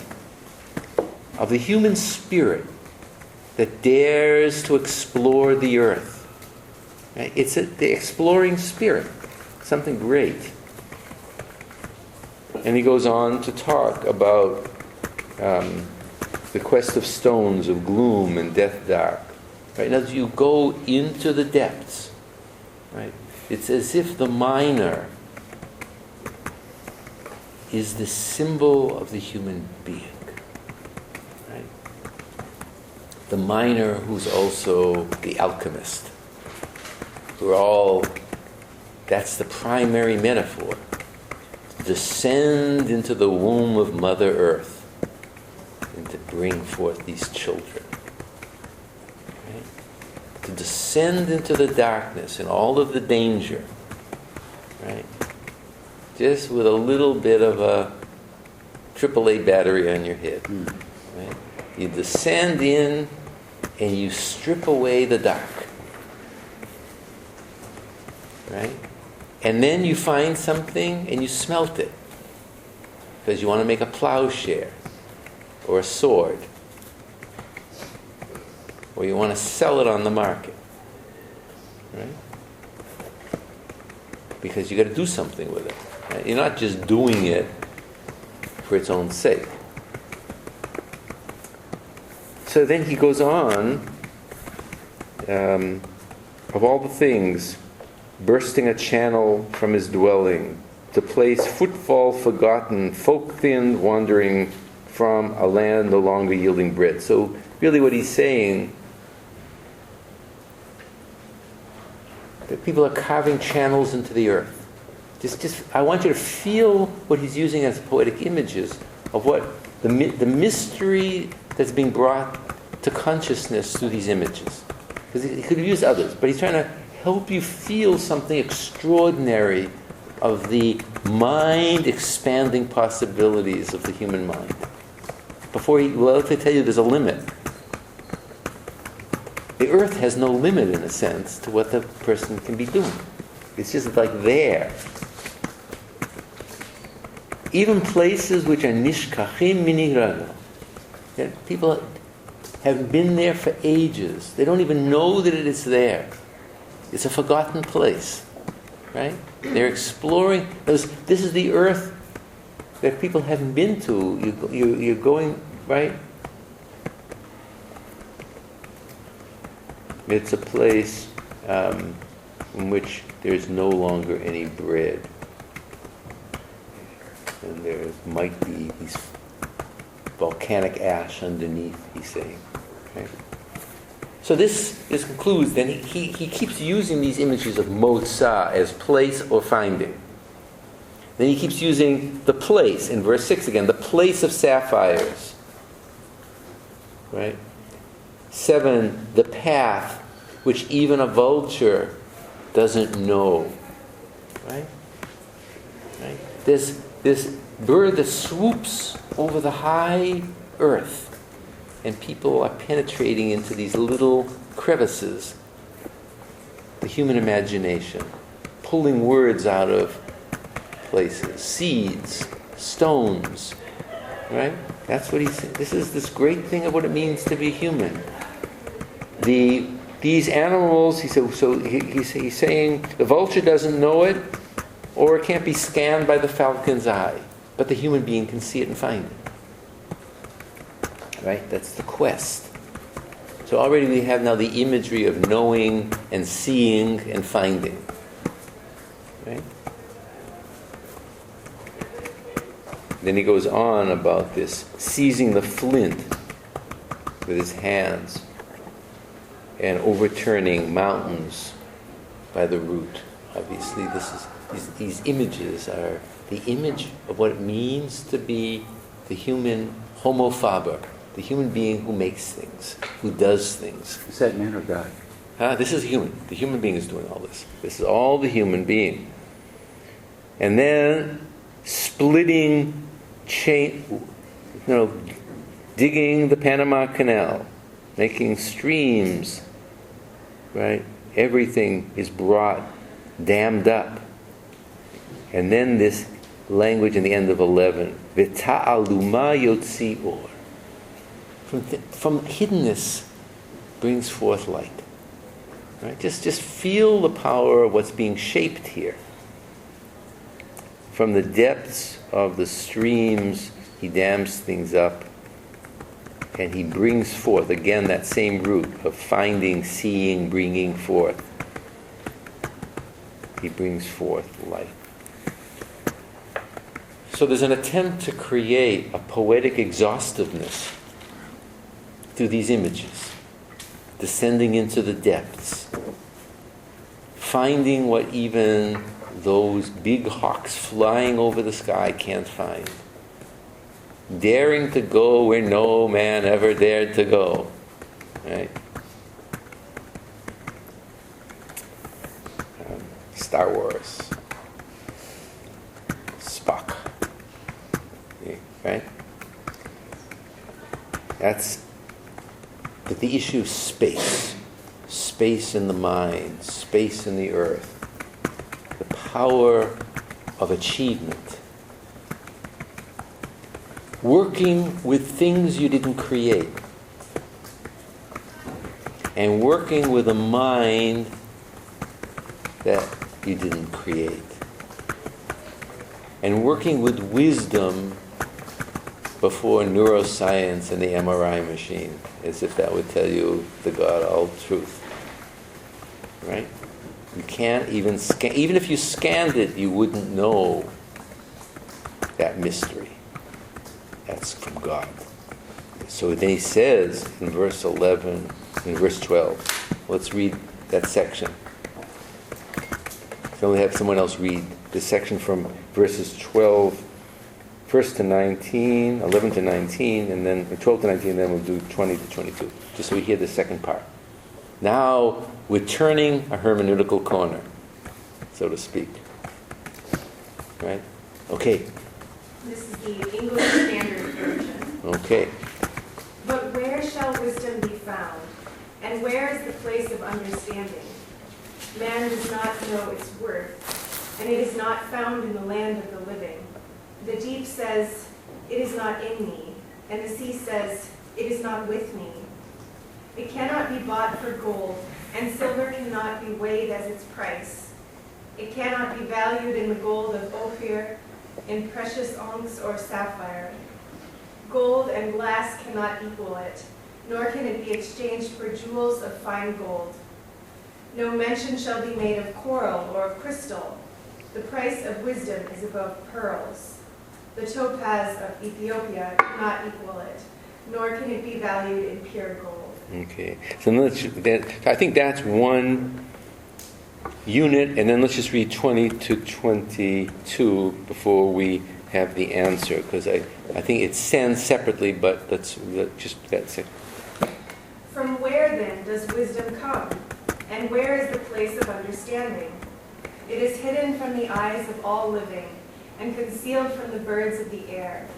of the human spirit that dares to explore the earth. Right? It's the exploring spirit, something great. And he goes on to talk about the quest of stones, of gloom and death dark. Right? As you go into the depths, right? It's as if the miner is the symbol of the human being. Right? The miner who's also the alchemist. That's the primary metaphor. Descend into the womb of Mother Earth and to bring forth these children. Right? To descend into the darkness and all of the danger. Right? Just with a little bit of a AAA battery on your head. Right? You descend in and you strip away the dark. Right? And then you find something and you smelt it. Because you want to make a plowshare or a sword. Or you want to sell it on the market. Right? Because you got to do something with it. Right? You're not just doing it for its own sake. So then he goes on, of all the things, bursting a channel from his dwelling, to place footfall forgotten, folk thinned, wandering from a land no longer yielding bread. So really what he's saying, that people are carving channels into the earth. Just I want you to feel what he's using as poetic images of what the mystery that's being brought to consciousness through these images. Because he could have used others, but he's trying to help you feel something extraordinary of the mind-expanding possibilities of the human mind. Before he will tell you there's a limit. The earth has no limit, in a sense, to what the person can be doing. It's just like there. Even places which are nishkachim miniraga. People have been there for ages. They don't even know that it is there. It's a forgotten place, right? They're exploring. This is the earth that people haven't been to. You're going, right? It's a place in which there's no longer any bread. And there might be these volcanic ash underneath, he's saying. Okay? So this concludes, then he keeps using these images of Motza as place or finding. Then he keeps using the place, in verse 6 again, the place of sapphires. Right? 7, the path which even a vulture doesn't know. Right? Right? This bird that swoops over the high earth, and people are penetrating into these little crevices, the human imagination, pulling words out of places, seeds, stones, right? That's what he's saying. This is this great thing of what it means to be human. These animals, he said, so he's saying the vulture doesn't know it, or it can't be scanned by the falcon's eye, but the human being can see it and find it. Right? That's the quest. So already we have now the imagery of knowing and seeing and finding. Right? Then he goes on about this seizing the flint with his hands and overturning mountains by the root. Obviously, these images are the image of what it means to be the human Homo Faber, the human being who makes things, who does things. Is that man or God? This is human. The human being is doing all this. This is all the human being. And then splitting digging the Panama Canal, making streams, right? Everything is brought, dammed up. And then this language in the end of 11, V'ta'aluma yotzi or. From hiddenness brings forth light. Right? Just feel the power of what's being shaped here. From the depths of the streams, he dams things up, and he brings forth, again, that same root of finding, seeing, bringing forth. He brings forth light. So there's an attempt to create a poetic exhaustiveness through these images, descending into the depths, finding what even those big hawks flying over the sky can't find, daring to go where no man ever dared to go, right? Star Wars, Spock, right? That's the issue of space in the mind, space in the earth, the power of achievement, working with things you didn't create, and working with a mind that you didn't create, and working with wisdom before neuroscience and the MRI machine, as if that would tell you the God all truth. Right? You can't even scan, even if you scanned it, you wouldn't know that mystery. That's from God. So then he says in verse 11, in verse 12, let's read that section. So we'll have someone else read this section from verses 12 first to 19, 11 to 19, and then 12 to 19, and then we'll do 20 to 22, just so we hear the second part. Now we're turning a hermeneutical corner, so to speak. Right? Okay. This is the English Standard Version. Okay. But where shall wisdom be found? And where is the place of understanding? Man does not know its worth, and it is not found in the land of the living. The deep says, it is not in me, and the sea says, it is not with me. It cannot be bought for gold, and silver cannot be weighed as its price. It cannot be valued in the gold of Ophir, in precious onyx or sapphire. Gold and glass cannot equal it, nor can it be exchanged for jewels of fine gold. No mention shall be made of coral or of crystal. The price of wisdom is above pearls. The topaz of Ethiopia cannot equal it, nor can it be valued in pure gold. Okay. So I think that's one unit, and then let's just read 20 to 22 before we have the answer, because I think it stands separately, but let's just that's it. From where then does wisdom come? And where is the place of understanding? It is hidden from the eyes of all living and concealed from the birds of the air.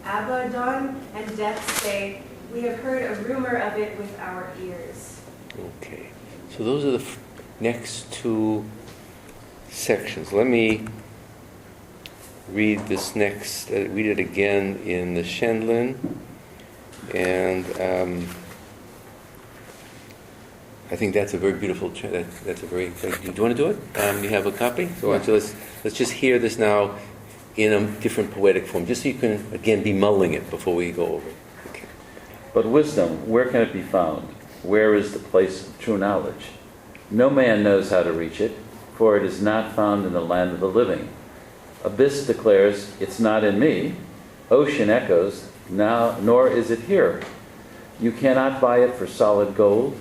Abaddon and Death say, we have heard a rumor of it with our ears. Okay. So those are the next two sections. Let me read this next, read it again in the Shenlin. And I think that's a very beautiful, that's a very, do you want to do it? You have a copy? So why don't you, let's just hear this now in a different poetic form, just so you can, again, be mulling it before we go over it. Okay. But wisdom, where can it be found? Where is the place of true knowledge? No man knows how to reach it, for it is not found in the land of the living. Abyss declares, it's not in me. Ocean echoes, now, nor is it here. You cannot buy it for solid gold.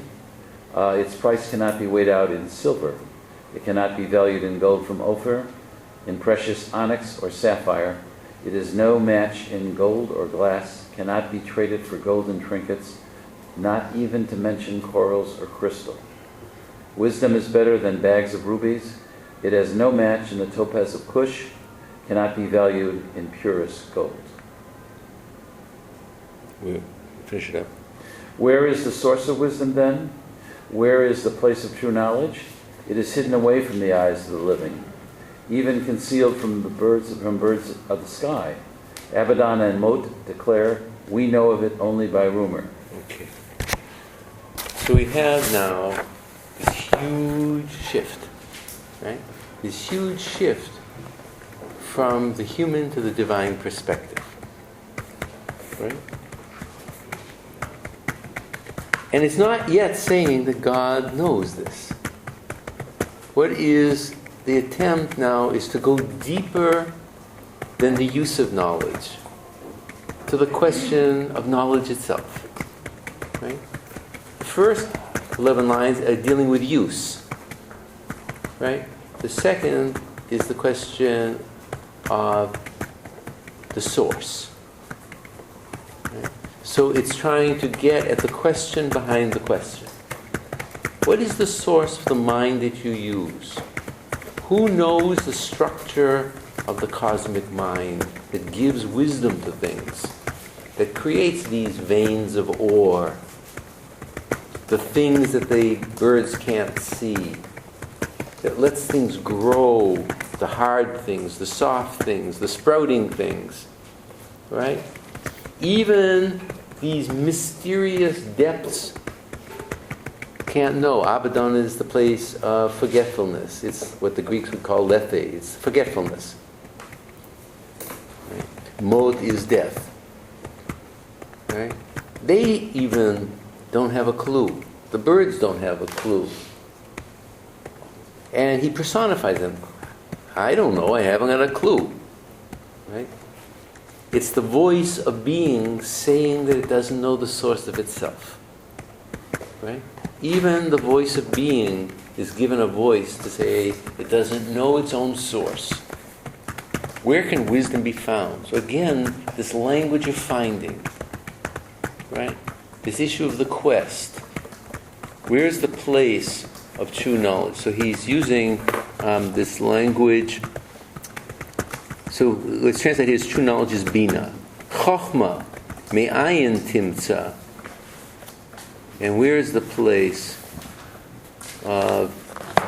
Its price cannot be weighed out in silver. It cannot be valued in gold from Ophir, in precious onyx or sapphire. It is no match in gold or glass, cannot be traded for golden trinkets, not even to mention corals or crystal. Wisdom is better than bags of rubies. It has no match in the topaz of Cush, cannot be valued in purest gold. We'll finish it up. Where is the source of wisdom then? Where is the place of true knowledge? It is hidden away from the eyes of the living, even concealed from the birds of the sky. Abaddon and Mot declare, we know of it only by rumor. Okay. So we have now this huge shift, right? This huge shift from the human to the divine perspective, right? And it's not yet saying that God knows this. What is the attempt now is to go deeper than the use of knowledge, to the question of knowledge itself. Right? The first 11 lines are dealing with use. Right? The second is the question of the source. Right? So it's trying to get at the question behind the question. What is the source of the mind that you use? Who knows the structure of the cosmic mind that gives wisdom to things, that creates these veins of ore, the things that the birds can't see, that lets things grow, the hard things, the soft things, the sprouting things, right? Even these mysterious depths can't know. Abaddon is the place of forgetfulness. It's what the Greeks would call lethe. It's forgetfulness. Right? Mot is death. Right? They even don't have a clue. The birds don't have a clue. And he personifies them. I don't know. I haven't got a clue. Right? It's the voice of being saying that it doesn't know the source of itself. Right? Even the voice of being is given a voice to say it doesn't know its own source. Where can wisdom be found? So again, this language of finding, right? This issue of the quest. Where's the place of true knowledge? So he's using this language. So let's translate here as true knowledge is bina. Chochma me'ayin timtza. And where is the place of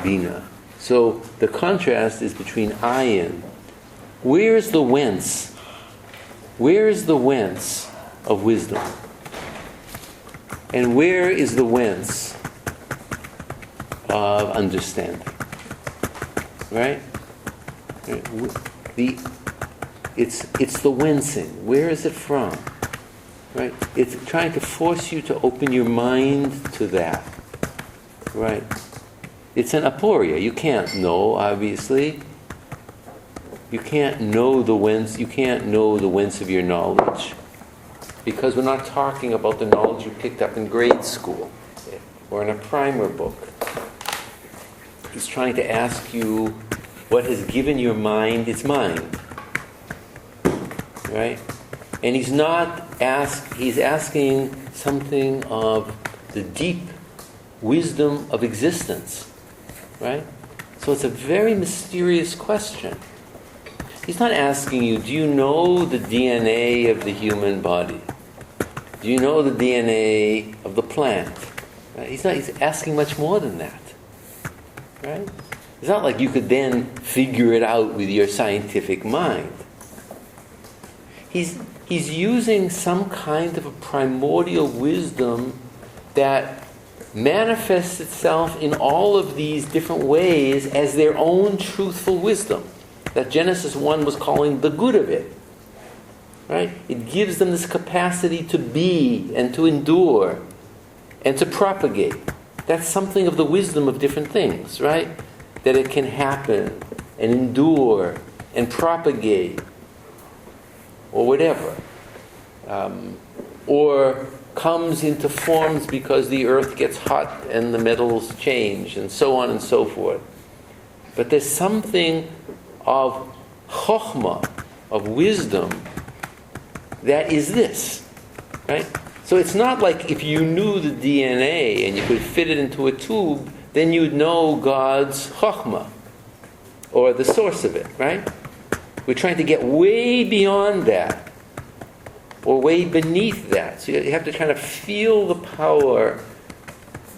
bina? So the contrast is between ayin. Where is the whence? Where is the whence of wisdom? And where is the whence of understanding? Right? It's the whencing. Where is it from? Right? It's trying to force you to open your mind to that. Right? It's an aporia. You can't know, obviously. You can't know the whence. You can't know the whence of your knowledge, because we're not talking about the knowledge you picked up in grade school or in a primer book. He's trying to ask you what has given your mind its mind. Right? And he's asking something of the deep wisdom of existence. Right? So it's a very mysterious question. He's not asking you, do you know the DNA of the human body? Do you know the DNA of the plant? Right? He's asking much more than that. Right? It's not like you could then figure it out with your scientific mind. He's using some kind of a primordial wisdom that manifests itself in all of these different ways as their own truthful wisdom. That Genesis 1 was calling the good of it. Right? It gives them this capacity to be and to endure and to propagate. That's something of the wisdom of different things, right? That it can happen and endure and propagate or whatever. Or comes into forms because the earth gets hot and the metals change and so on and so forth. But there's something of chokhmah, of wisdom, that is this, right? So it's not like if you knew the DNA and you could fit it into a tube, then you'd know God's chokhmah, or the source of it, right? We're trying to get way beyond that, or way beneath that. So you have to kind of feel the power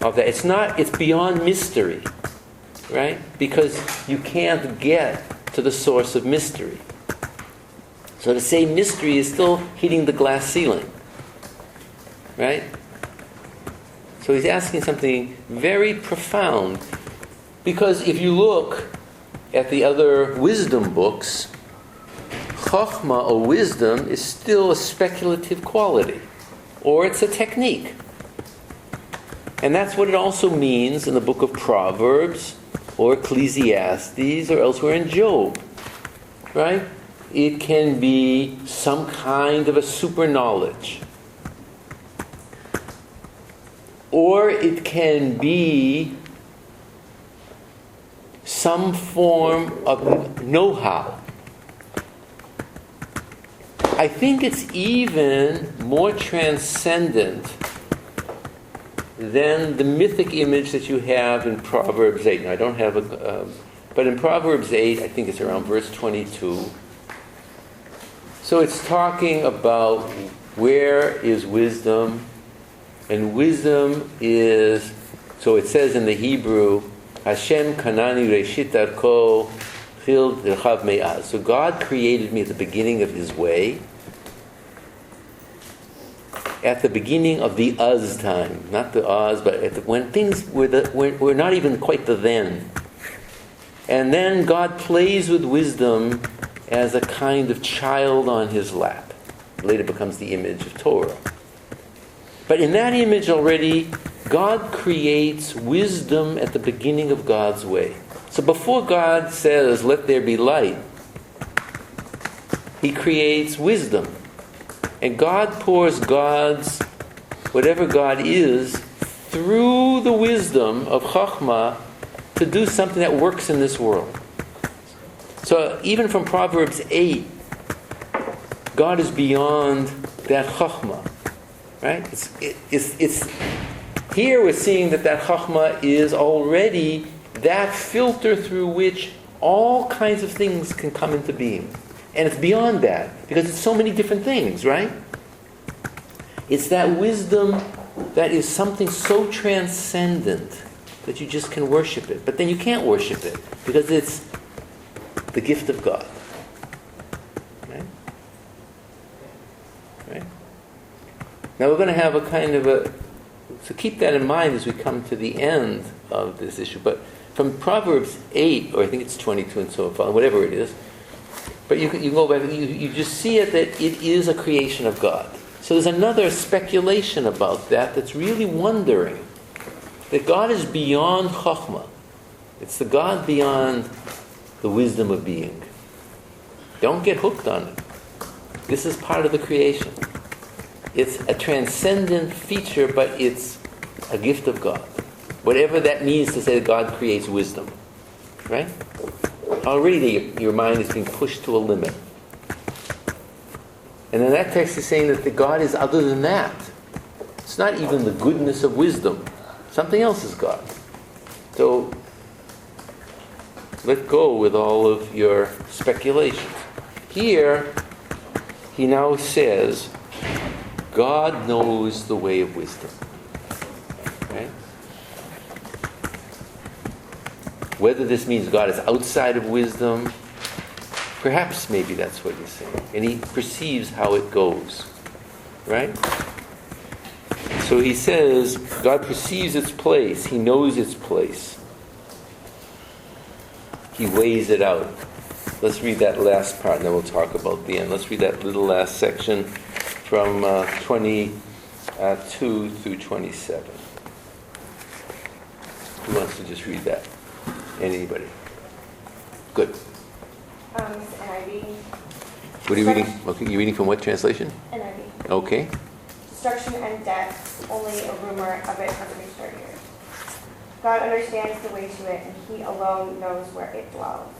of that. It's beyond mystery, right? Because you can't get to the source of mystery. So to say mystery is still hitting the glass ceiling, right? So he's asking something very profound. Because if you look at the other wisdom books, chokhmah, or wisdom, is still a speculative quality. Or it's a technique. And that's what it also means in the book of Proverbs, or Ecclesiastes, or elsewhere in Job, right? It can be some kind of a super knowledge. Or it can be some form of know-how. I think it's even more transcendent than the mythic image that you have in Proverbs 8. Now, I don't have but in Proverbs 8, I think it's around verse 22. So it's talking about where is wisdom, and wisdom is, so it says in the Hebrew, Hashem kanani reshit darko chil dirchav me'az. So God created me at the beginning of His way, at the beginning of the Uz time, not the Oz, but when things were not even quite the then. And then God plays with wisdom as a kind of child on His lap. Later becomes the image of Torah. But in that image already, God creates wisdom at the beginning of God's way. So before God says, let there be light, He creates wisdom. And God pours God's, whatever God is, through the wisdom of chokhmah to do something that works in this world. So even from Proverbs 8, God is beyond that chokhmah, right? It's here we're seeing that chokhmah is already that filter through which all kinds of things can come into being. And it's beyond that, because it's so many different things, right? It's that wisdom that is something so transcendent that you just can worship it. But then you can't worship it, because it's the gift of God. Right? Right? Now we're going to have a kind of a... So keep that in mind as we come to the end of this issue. But from Proverbs 8, or I think it's 22 and so on, whatever it is, but you go back, you just see it that it is a creation of God. So there's another speculation about that that's really wondering. That God is beyond chokhmah. It's the God beyond the wisdom of being. Don't get hooked on it. This is part of the creation. It's a transcendent feature, but it's a gift of God. Whatever that means to say that God creates wisdom. Right? Already your mind is being pushed to a limit. And then that text is saying that the God is other than that. It's not even the goodness of wisdom. Something else is God. So let go with all of your speculations. Here, he now says, God knows the way of wisdom. Right? Whether this means God is outside of wisdom, perhaps maybe that's what he's saying. And he perceives how it goes. Right? So he says, God perceives its place. He knows its place. He weighs it out. Let's read that last part, and then we'll talk about the end. Let's read that little last section from 22 through 27. Who wants to just read that? Anybody? Good. NIV. What are you reading? Okay, you're reading from what translation? NIV. Okay. Destruction and death, only a rumor of it has reached our ears. God understands the way to it, and he alone knows where it dwells.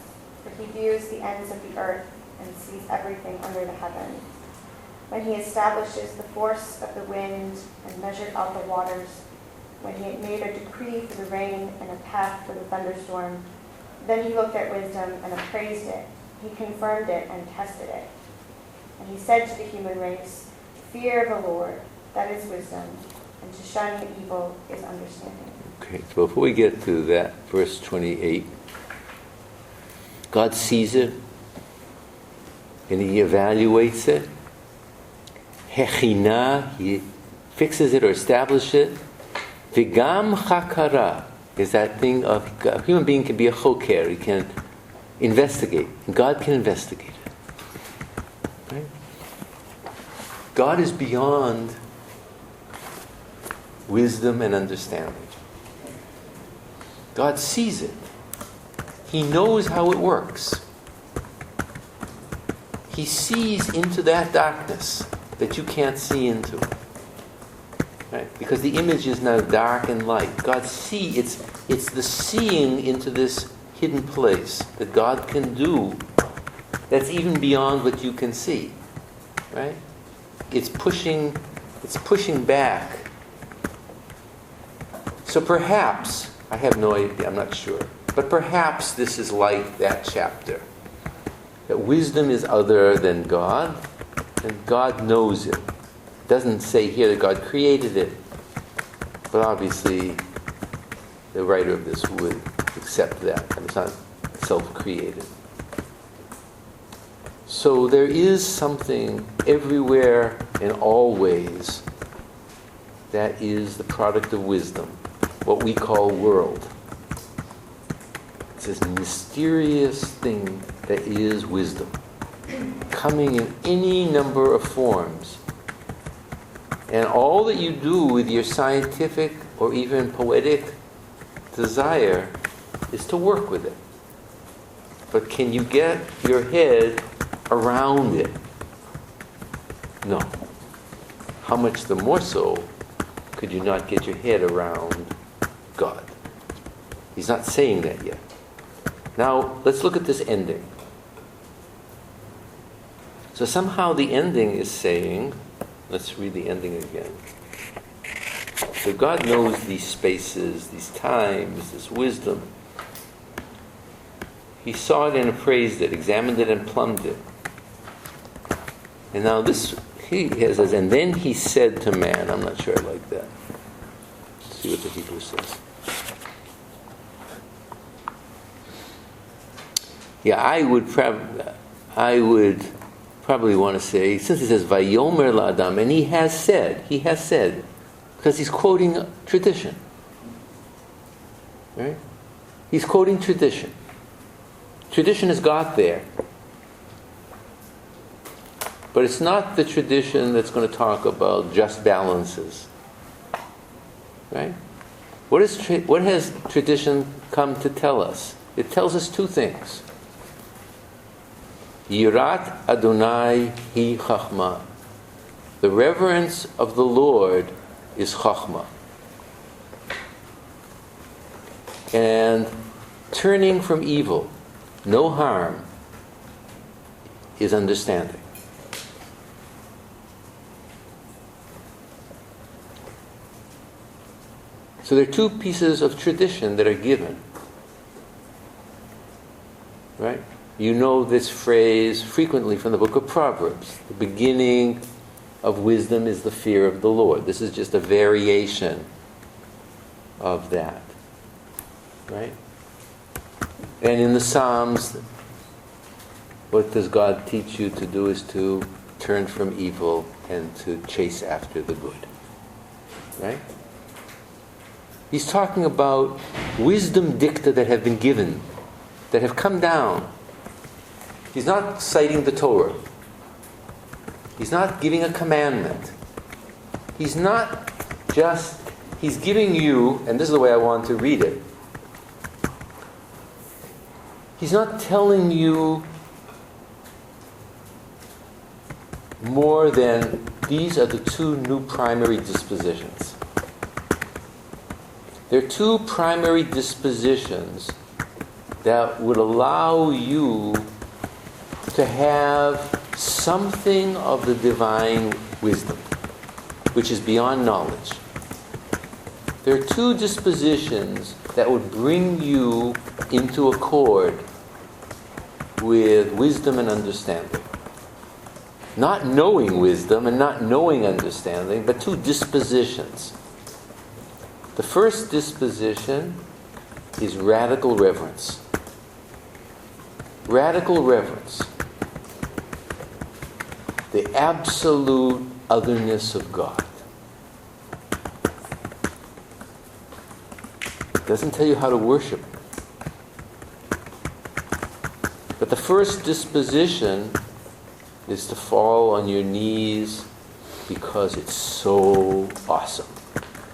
For he views the ends of the earth and sees everything under the heavens. When he establishes the force of the wind and measured out the waters, when he had made a decree for the rain and a path for the thunderstorm, then he looked at wisdom and appraised it. He confirmed it and tested it. And he said to the human race, fear of the Lord, that is wisdom, and to shun the evil is understanding. Okay, so before we get to that, verse 28, God sees it, and he evaluates it. Hechina, he fixes it or establishes it. Vigam chakara is that thing of a human being can be a choker, he can investigate, and God can investigate it. Right? God is beyond wisdom and understanding. God sees it. He knows how it works. He sees into that darkness that you can't see into. Right? Because the image is now dark and light. God it's the seeing into this hidden place that God can do that's even beyond what you can see. Right? It's pushing back. So perhaps, I have no idea, I'm not sure, but perhaps this is like that chapter. That wisdom is other than God, and God knows it. It doesn't say here that God created it, but obviously the writer of this would accept that, and it's not self-created. So there is something everywhere and always that is the product of wisdom, what we call world. It's this mysterious thing that is wisdom, coming in any number of forms. And all that you do with your scientific or even poetic desire is to work with it. But can you get your head around it? No. How much the more so could you not get your head around God? He's not saying that yet. Now, let's look at this ending. So somehow the ending is saying, let's read the ending again. So God knows these spaces, these times, this wisdom. He saw it and appraised it, examined it and plumbed it. And now this, he says, and then he said to man, I'm not sure I like that. Let's see what the Hebrew says. Yeah, I would probably want to say, since it says Vayomer la'adam, and he has said, because he's quoting tradition. Right? He's quoting tradition. Tradition has got there. But it's not the tradition that's going to talk about just balances. Right? What has tradition come to tell us? It tells us two things. Yirat Adonai hi chachma. The reverence of the Lord is chachma. And turning from evil, no harm, is understanding. So there are two pieces of tradition that are given. Right? You know this phrase frequently from the book of Proverbs. The beginning of wisdom is the fear of the Lord. This is just a variation of that. Right? And in the Psalms, what does God teach you to do is to turn from evil and to chase after the good. Right? He's talking about wisdom dicta that have been given, that have come down. He's not citing the Torah. He's not giving a commandment. He's not just, he's giving you, and this is the way I want to read it, he's not telling you more than these are the two new primary dispositions. There are two primary dispositions that would allow you to have something of the divine wisdom, which is beyond knowledge. There are two dispositions that would bring you into accord with wisdom and understanding. Not knowing wisdom and not knowing understanding, but two dispositions. The first disposition is radical reverence. Radical reverence. The absolute otherness of God. It doesn't tell you how to worship. But the first disposition is to fall on your knees because it's so awesome.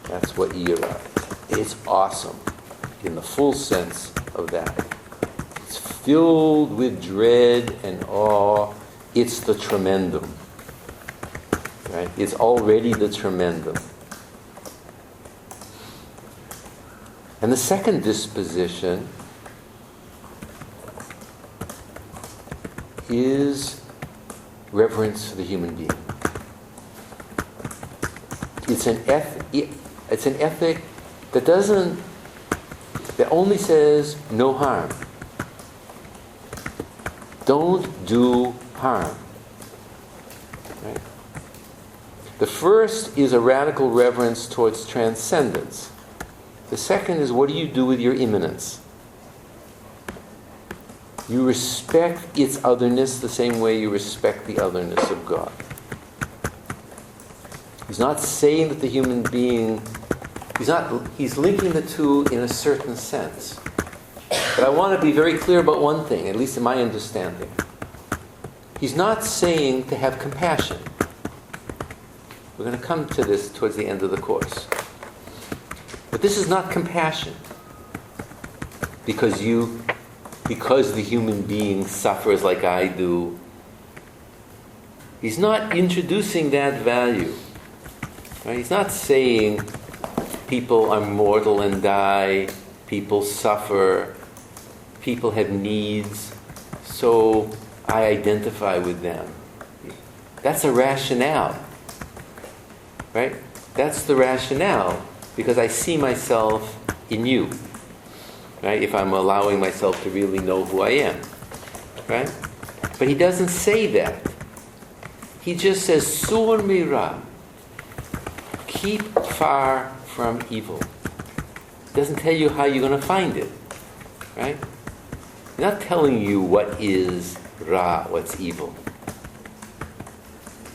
That's what Yira is. It's awesome in the full sense of that. It's filled with dread and awe. It's the tremendum. Right? It's already the tremendum. And the second disposition is reverence for the human being. It's an ethic that only says no harm. Don't do harm. Right? The first is a radical reverence towards transcendence. The second is, what do you do with your immanence? You respect its otherness the same way you respect the otherness of God. He's not saying that the human being, he's linking the two in a certain sense. But I want to be very clear about one thing, at least in my understanding. He's not saying to have compassion. We're going to come to this towards the end of the course. But this is not compassion. Because the human being suffers like I do. He's not introducing that value. Right? He's not saying people are mortal and die, people suffer, people have needs, so I identify with them. That's a rationale. Right? That's the rationale, because I see myself in you. Right? If I'm allowing myself to really know who I am. Right? But he doesn't say that. He just says, Sur mira. Keep far from evil. It doesn't tell you how you're going to find it. Right? He's not telling you what is ra, what's evil.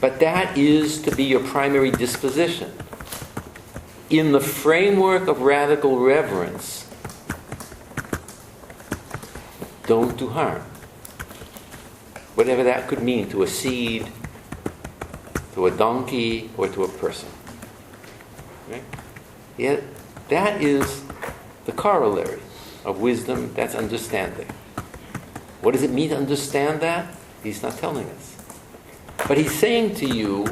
But that is to be your primary disposition. In the framework of radical reverence, don't do harm. Whatever that could mean to a seed, to a donkey, or to a person. Right? Yet, that is the corollary of wisdom, that's understanding. What does it mean to understand that? He's not telling us. But he's saying to you,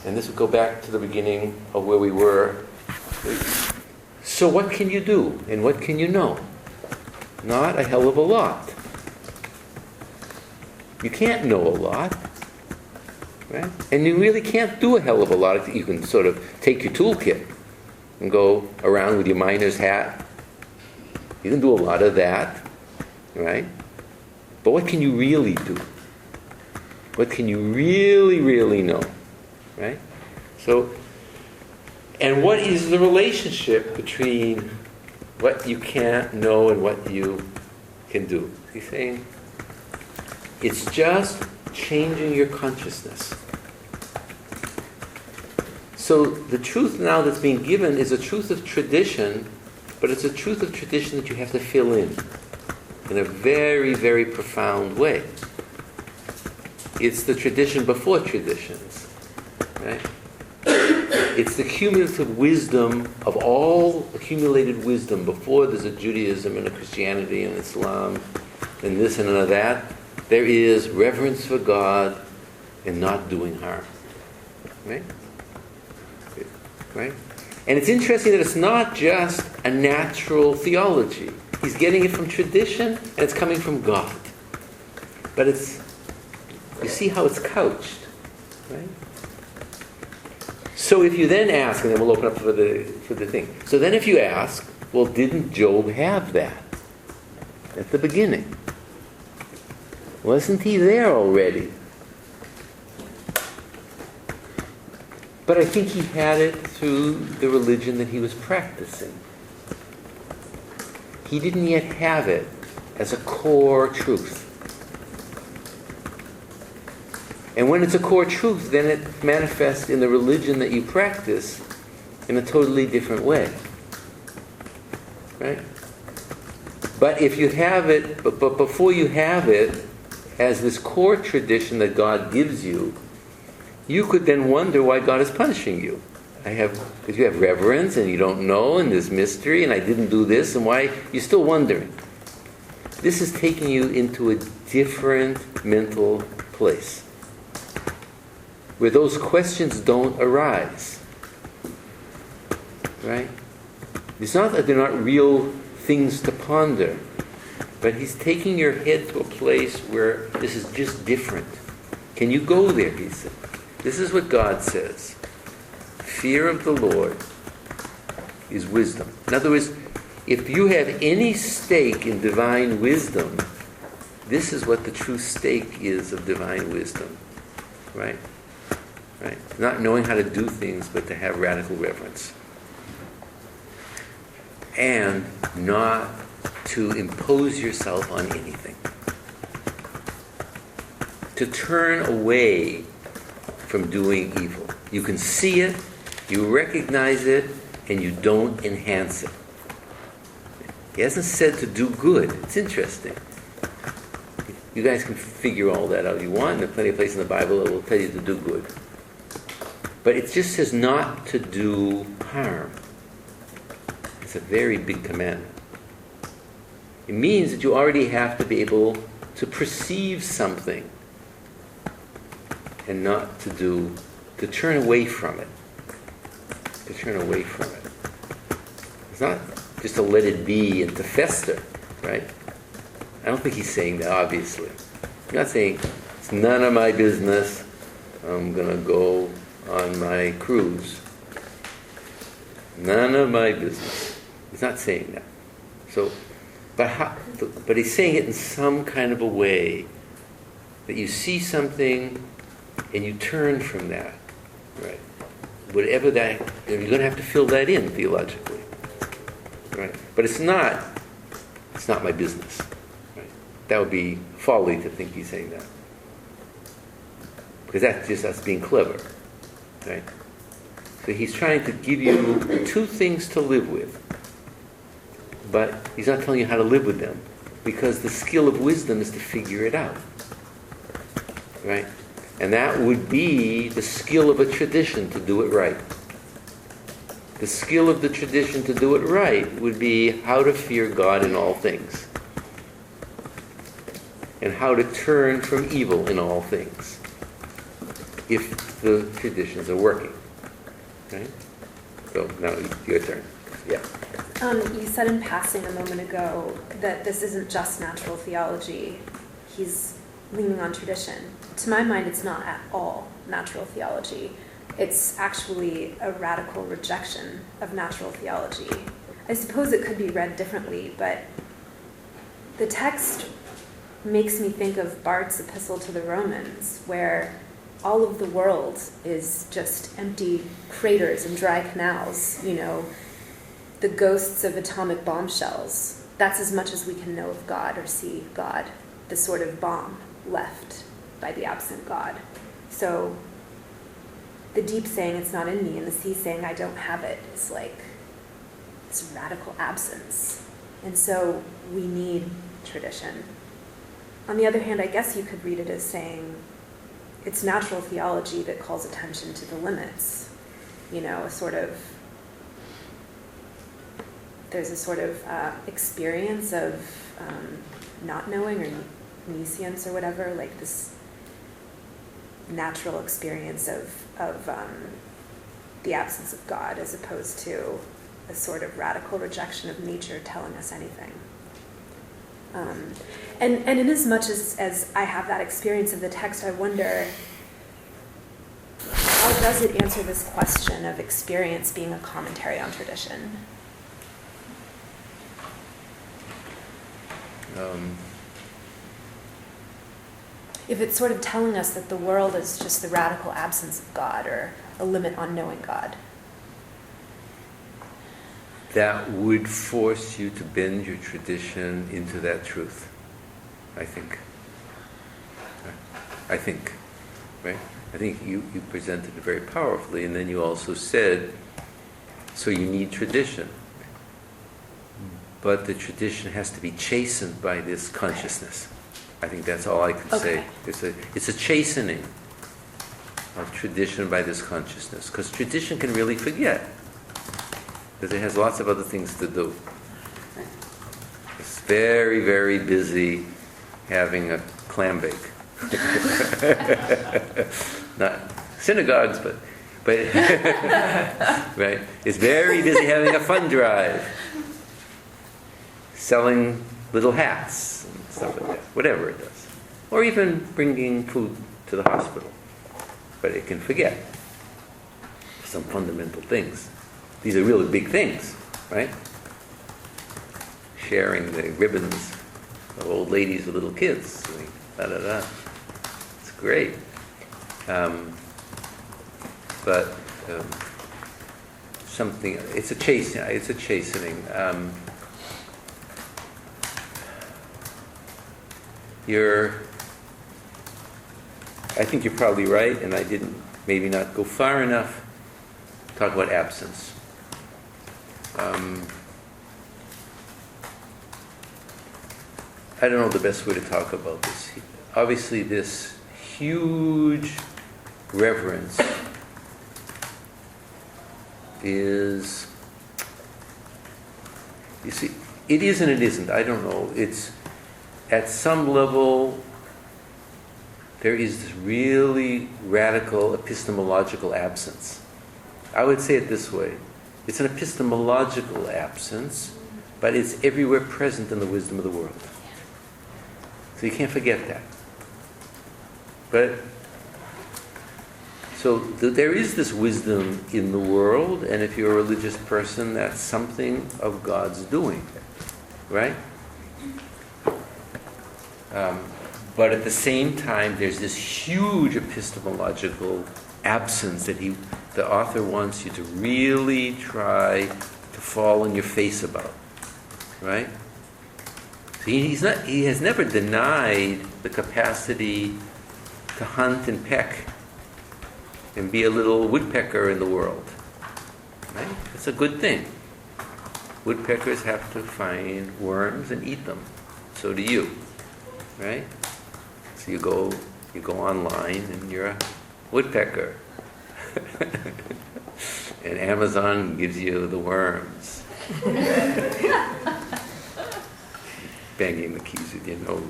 and this will go back to the beginning of where we were, so what can you do and what can you know? Not a hell of a lot. You can't know a lot. Right? And you really can't do a hell of a lot. You can sort of take your toolkit and go around with your miner's hat. You can do a lot of that. Right? But what can you really do? What can you really, really know? Right? So, and what is the relationship between what you can't know and what you can do? He's saying it's just changing your consciousness. So the truth now that's being given is a truth of tradition, but it's a truth of tradition that you have to fill in a very, very profound way. It's the tradition before traditions, right? It's the cumulative wisdom of all accumulated wisdom before there's a Judaism and a Christianity and Islam and this and that. There is reverence for God and not doing harm, right? Right? And it's interesting that it's not just a natural theology. He's getting it from tradition and it's coming from God. But it's, you see how it's couched, right? So if you then ask, and then we'll open up for the thing. So then if you ask, well, didn't Job have that at the beginning? Wasn't he there already? But I think he had it through the religion that he was practicing. He didn't yet have it as a core truth. And when it's a core truth, then it manifests in the religion that you practice in a totally different way. Right? But if you have it, but before you have it as this core tradition that God gives you, you could then wonder why God is punishing you. Because you have reverence and you don't know and there's mystery and I didn't do this and why, you're still wondering. This is taking you into a different mental place where those questions don't arise. Right? It's not that they're not real things to ponder, but he's taking your head to a place where this is just different. Can you go there, he said. This is what God says. Fear of the Lord is wisdom. In other words, if you have any stake in divine wisdom, this is what the true stake is of divine wisdom. Right? Right? Not knowing how to do things, but to have radical reverence. And not to impose yourself on anything. To turn away from doing evil. You can see it, you recognize it, and you don't enhance it. He hasn't said to do good. It's interesting. You guys can figure all that out if you want. There's plenty of places in the Bible that will tell you to do good. But it just says not to do harm. It's a very big commandment. It means that you already have to be able to perceive something and not to turn away from it. To turn away from it. It's not just to let it be and to fester, right? I don't think he's saying that, obviously. He's not saying, it's none of my business, I'm going to go on my cruise. None of my business. He's not saying that. So, but he's saying it in some kind of a way that you see something and you turn from that, right? Whatever that, you're going to have to fill that in theologically, right? But it's not my business, right? That would be folly to think he's saying that, because that's just us being clever, right? So he's trying to give you two things to live with, but he's not telling you how to live with them, because the skill of wisdom is to figure it out, right? And that would be the skill of a tradition to do it right. The skill of the tradition to do it right would be how to fear God in all things. And how to turn from evil in all things. If the traditions are working. Right? So now your turn. Yeah. You said in passing a moment ago that this isn't just natural theology. He's leaning on tradition. To my mind, it's not at all natural theology. It's actually a radical rejection of natural theology. I suppose it could be read differently, but the text makes me think of Barth's Epistle to the Romans, where all of the world is just empty craters and dry canals, the ghosts of atomic bombshells. That's as much as we can know of God or see God, the sort of bomb left by the absent God. So the deep saying it's not in me and the sea saying I don't have it is like this radical absence. And so we need tradition. On the other hand, I guess you could read it as saying it's natural theology that calls attention to the limits. There's a sort of experience of not knowing, or nescience or whatever, like this natural experience of the absence of God, as opposed to a sort of radical rejection of nature telling us anything. And in as much as I have that experience of the text, I wonder, how does it answer this question of experience being a commentary on tradition? If it's sort of telling us that the world is just the radical absence of God, or a limit on knowing God. That would force you to bend your tradition into that truth, I think. Right? I think you presented it very powerfully, and then you also said, so you need tradition. But the tradition has to be chastened by this consciousness. I think that's all I could say. It's a chastening of tradition by this consciousness, because tradition can really forget, because it has lots of other things to do. It's very, very busy having a clam bake. Not synagogues, but right? It's very busy having a fun drive, selling little hats and stuff like that, whatever it does. Or even bringing food to the hospital. But it can forget some fundamental things. These are really big things, right? Sharing the ribbons of old ladies with little kids. Da-da-da. It's great. But something, it's a chastening. I think you're probably right, and I didn't maybe not go far enough to talk about absence. I don't know the best way to talk about this. Obviously, this huge reverence is, you see, it is and it isn't. I don't know. It's, at some level, there is this really radical epistemological absence. I would say it this way. It's an epistemological absence, but it's everywhere present in the wisdom of the world. So you can't forget that. But, so there is this wisdom in the world, and if you're a religious person, that's something of God's doing, right? But at the same time, there's this huge epistemological absence that the author wants you to really try to fall on your face about, right? So he has never denied the capacity to hunt and peck and be a little woodpecker in the world, right? It's a good thing. Woodpeckers have to find worms and eat them. So do you, right? So you go online and you're a woodpecker. And Amazon gives you the worms. Banging the keys with your nose.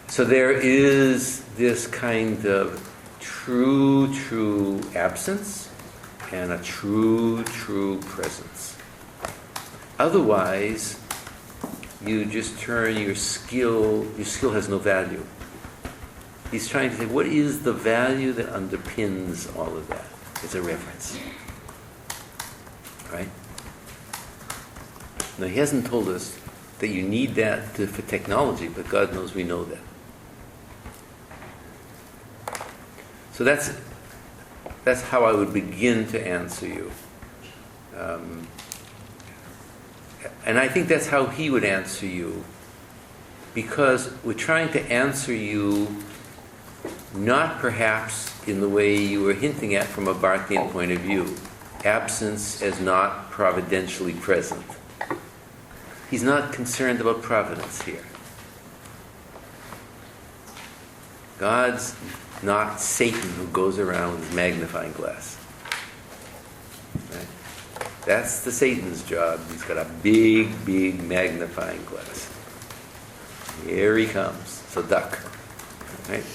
So there is this kind of true absence and a true presence. Otherwise, you just turn your skill has no value. He's trying to say, what is the value that underpins all of that? It's a reverence. Right? Now, he hasn't told us that you need that for technology, but God knows we know that. So that's how I would begin to answer you. And I think that's how he would answer you, because we're trying to answer you not perhaps in the way you were hinting at from a Barthian point of view, absence as not providentially present. He's not concerned about providence here. God's not Satan who goes around with his magnifying glass. Right? That's the Satan's job. He's got a big, big magnifying glass. Here he comes. So duck. Right?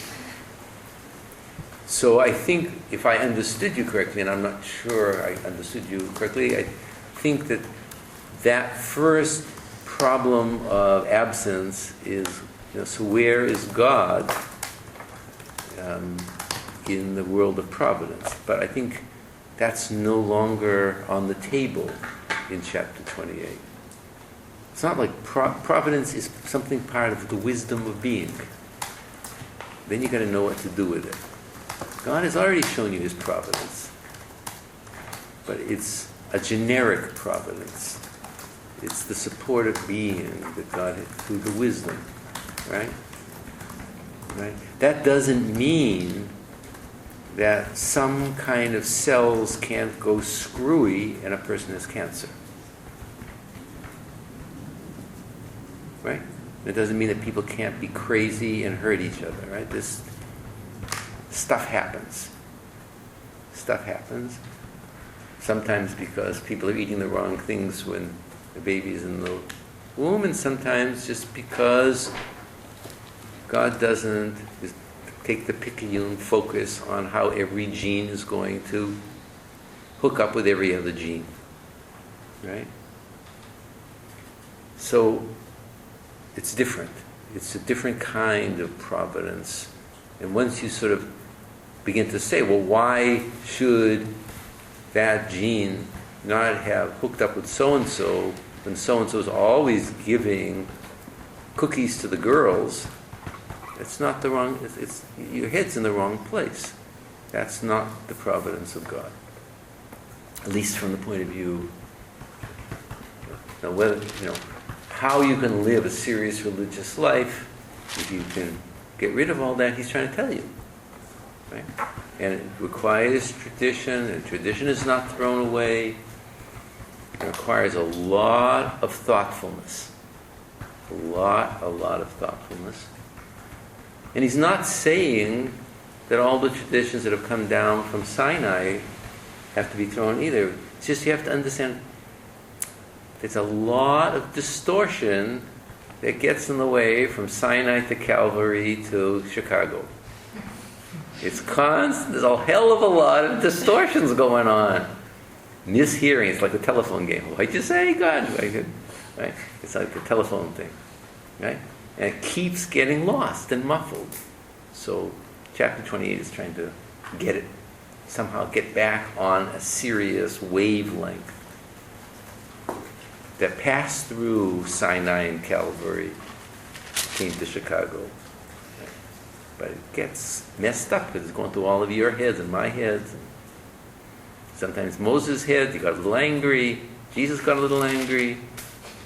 So I think, if I understood you correctly, and I'm not sure I understood you correctly, I think that first problem of absence is, so where is God in the world of providence? But I think that's no longer on the table in chapter 28. It's not like providence is something part of the wisdom of being. Then you got to know what to do with it. God has already shown you his providence, but it's a generic providence. It's the support of being that God had through the wisdom, right? Right? That doesn't mean that some kind of cells can't go screwy and a person has cancer. Right? It doesn't mean that people can't be crazy and hurt each other, right? This stuff happens. Stuff happens. Sometimes because people are eating the wrong things when the baby's in the womb, and sometimes just because God doesn't take the picayune focus on how every gene is going to hook up with every other gene. Right? So it's different. It's a different kind of providence. And once you sort of begin to say, well, why should that gene not have hooked up with so-and-so when so-and-so is always giving cookies to the girls? It's not the wrong, it's your head's in the wrong place. That's not the providence of God. At least from the point of view, whether, how you can live a serious religious life, if you can get rid of all that, he's trying to tell you. Right? And it requires tradition, and tradition is not thrown away. It requires a lot of thoughtfulness. A lot of thoughtfulness. And he's not saying that all the traditions that have come down from Sinai have to be thrown either. It's just you have to understand there's a lot of distortion that gets in the way from Sinai to Calvary to Chicago. It's constant. There's a hell of a lot of distortions going on. Mishearing. It's like the telephone game. What'd you say, God? Right? It's like the telephone thing. Right? And it keeps getting lost and muffled. So chapter 28 is trying to somehow get back on a serious wavelength that passed through Sinai and Calvary, came to Chicago. But it gets messed up because it's going through all of your heads and my heads. Sometimes Moses' head, he got a little angry. Jesus got a little angry.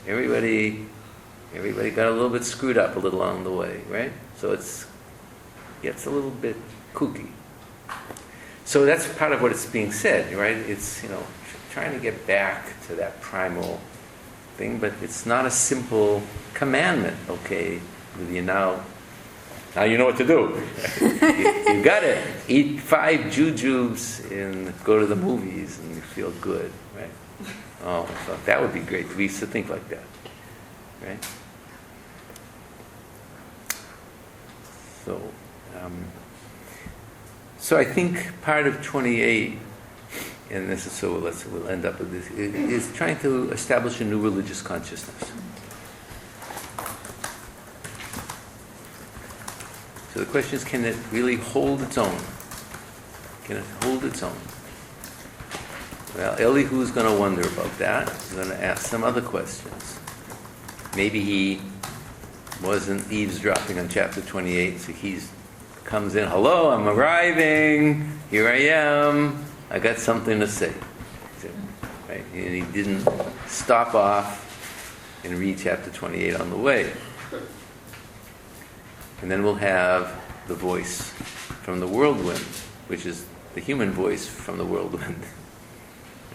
Everybody got a little bit screwed up a little along the way, right? So it gets a little bit kooky. So that's part of what it's being said, right? It's, trying to get back to that primal thing, but it's not a simple commandment, okay? With you now you know what to do. you got it. Eat 5 jujubes and go to the movies and you feel good, right? Oh, so that would be great. We used to think like that, right? So I think part of 28, and this is we'll end up with this, is trying to establish a new religious consciousness. So the question is, can it really hold its own? Can it hold its own? Well, Elihu's going to wonder about that. He's going to ask some other questions. Maybe he wasn't eavesdropping on chapter 28, so he comes in, hello, I'm arriving, here I am, I got something to say. Right? And he didn't stop off and read chapter 28 on the way. And then we'll have the voice from the whirlwind, which is the human voice from the whirlwind.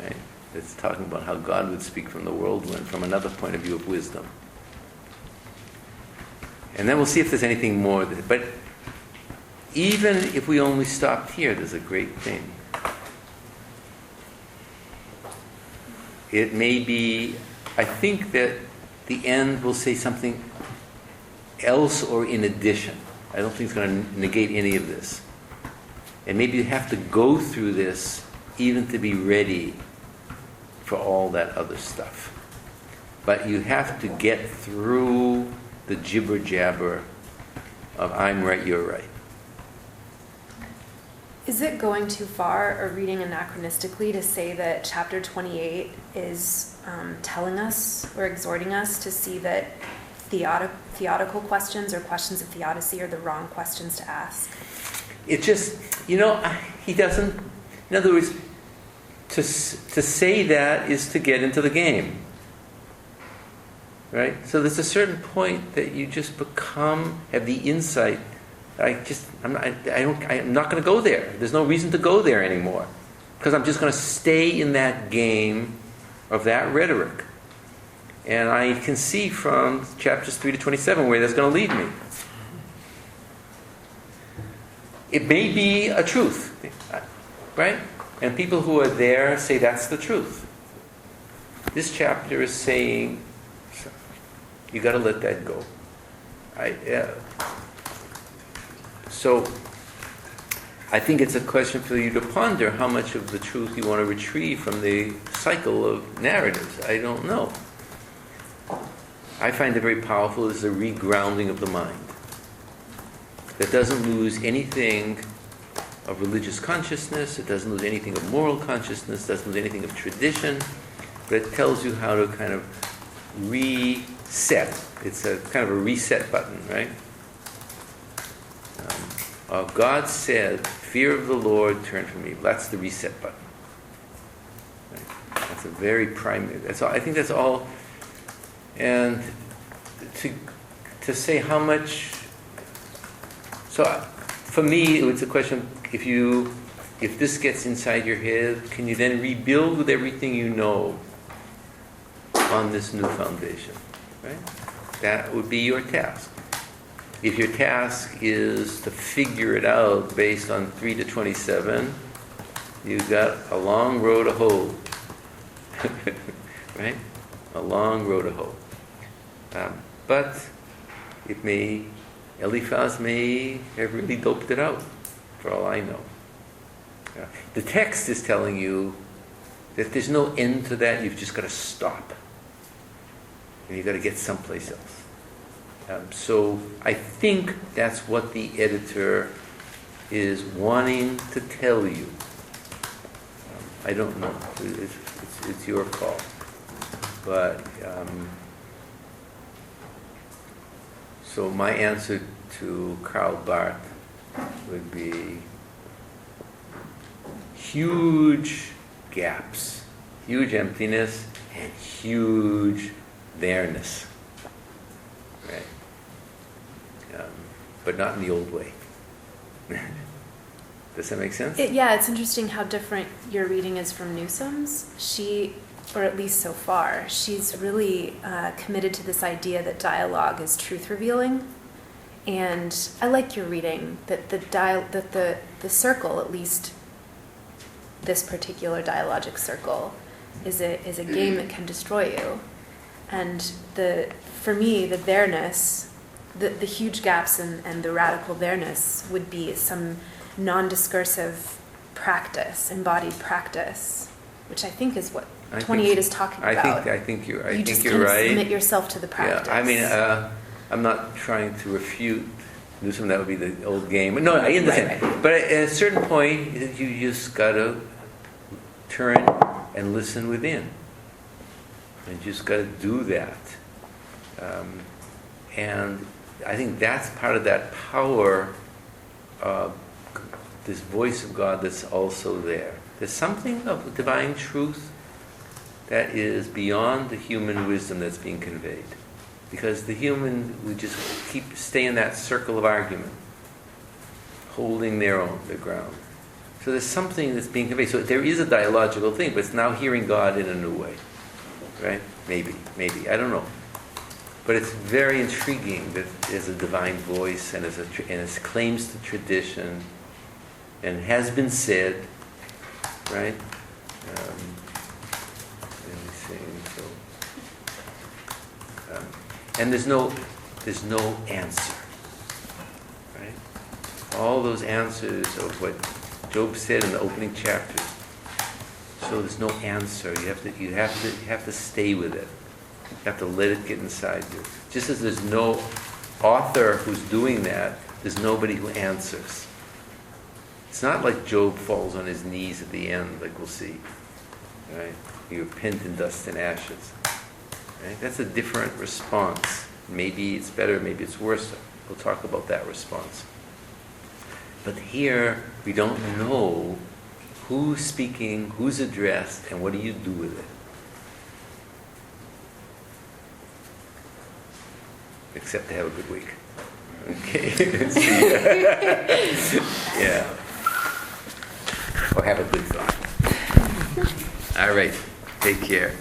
Right? It's talking about how God would speak from the whirlwind from another point of view of wisdom. And then we'll see if there's anything more. But even if we only stopped here, there's a great thing. It may be, I think that the end will say something else or in addition. I don't think it's going to negate any of this. And maybe you have to go through this even to be ready for all that other stuff. But you have to get through the jibber jabber of I'm right, you're right. Is it going too far or reading anachronistically to say that chapter 28 is telling us or exhorting us to see that theodical questions or questions of theodicy are the wrong questions to ask? It just, he doesn't, in other words, to say that is to get into the game. Right? So there's a certain point that you just have the insight. I'm not going to go there. There's no reason to go there anymore. Because I'm just going to stay in that game of that rhetoric. And I can see from chapters 3 to 27 where that's going to lead me. It may be a truth, right? And people who are there say that's the truth. This chapter is saying, you got to let that go. So I think it's a question for you to ponder how much of the truth you want to retrieve from the cycle of narratives. I don't know. I find it very powerful as a regrounding of the mind that doesn't lose anything of religious consciousness, it doesn't lose anything of moral consciousness, doesn't lose anything of tradition, but it tells you how to kind of reset. It's a kind of a reset button, right? God said, fear of the Lord, turn from evil. That's the reset button. Right? That's a very primary. That's all. I think that's all. And to say how much. So for me, it's a question: if this gets inside your head, can you then rebuild with everything you know on this new foundation? Right? That would be your task. If your task is to figure it out based on 3 to 27, you've got a long road to hoe. Right? A long road to hoe. But Eliphaz may have really doped it out, for all I know. The text is telling you that there's no end to that, you've just got to stop. And you've got to get someplace else. So I think that's what the editor is wanting to tell you. I don't know. It's your call. But so my answer to Karl Barth would be huge gaps, huge emptiness, and huge there-ness. Right? But not in the old way. Does that make sense? It's interesting how different your reading is from Newsome's. Or at least so far, she's really committed to this idea that dialogue is truth revealing. And I like your reading that the circle, at least this particular dialogic circle, is a game that can destroy you. And for me, the there-ness, the huge gaps and the radical there-ness would be some non-discursive practice, embodied practice, which I think is what 28 is talking about. I think you're right. You just kind of submit yourself to the practice. Yeah, I mean, I'm not trying to refute Newsome. That would be the old game. No, I understand. Right. But at a certain point, you just got to turn and listen within. And you just got to do that. And I think that's part of that power of this voice of God that's also there. There's something of divine truth that is beyond the human wisdom that's being conveyed. Because the human would just stay in that circle of argument, holding their ground. So there's something that's being conveyed. So there is a dialogical thing, but it's now hearing God in a new way. Right? Maybe. I don't know. But it's very intriguing that there's a divine voice and it claims to tradition and has been said, right? Let me see. And there's no answer, right? All those answers of what Job said in the opening chapters. So there's no answer. You have to stay with it. You have to let it get inside you. Just as there's no author who's doing that, there's nobody who answers. It's not like Job falls on his knees at the end, like we'll see. Right? You repent in dust and ashes. Right? That's a different response. Maybe it's better, maybe it's worse. We'll talk about that response. But here, we don't know who's speaking, who's addressed, and what do you do with it. Except to have a good week. Okay? See ya. Yeah. Or have a good thought. All right. Take care.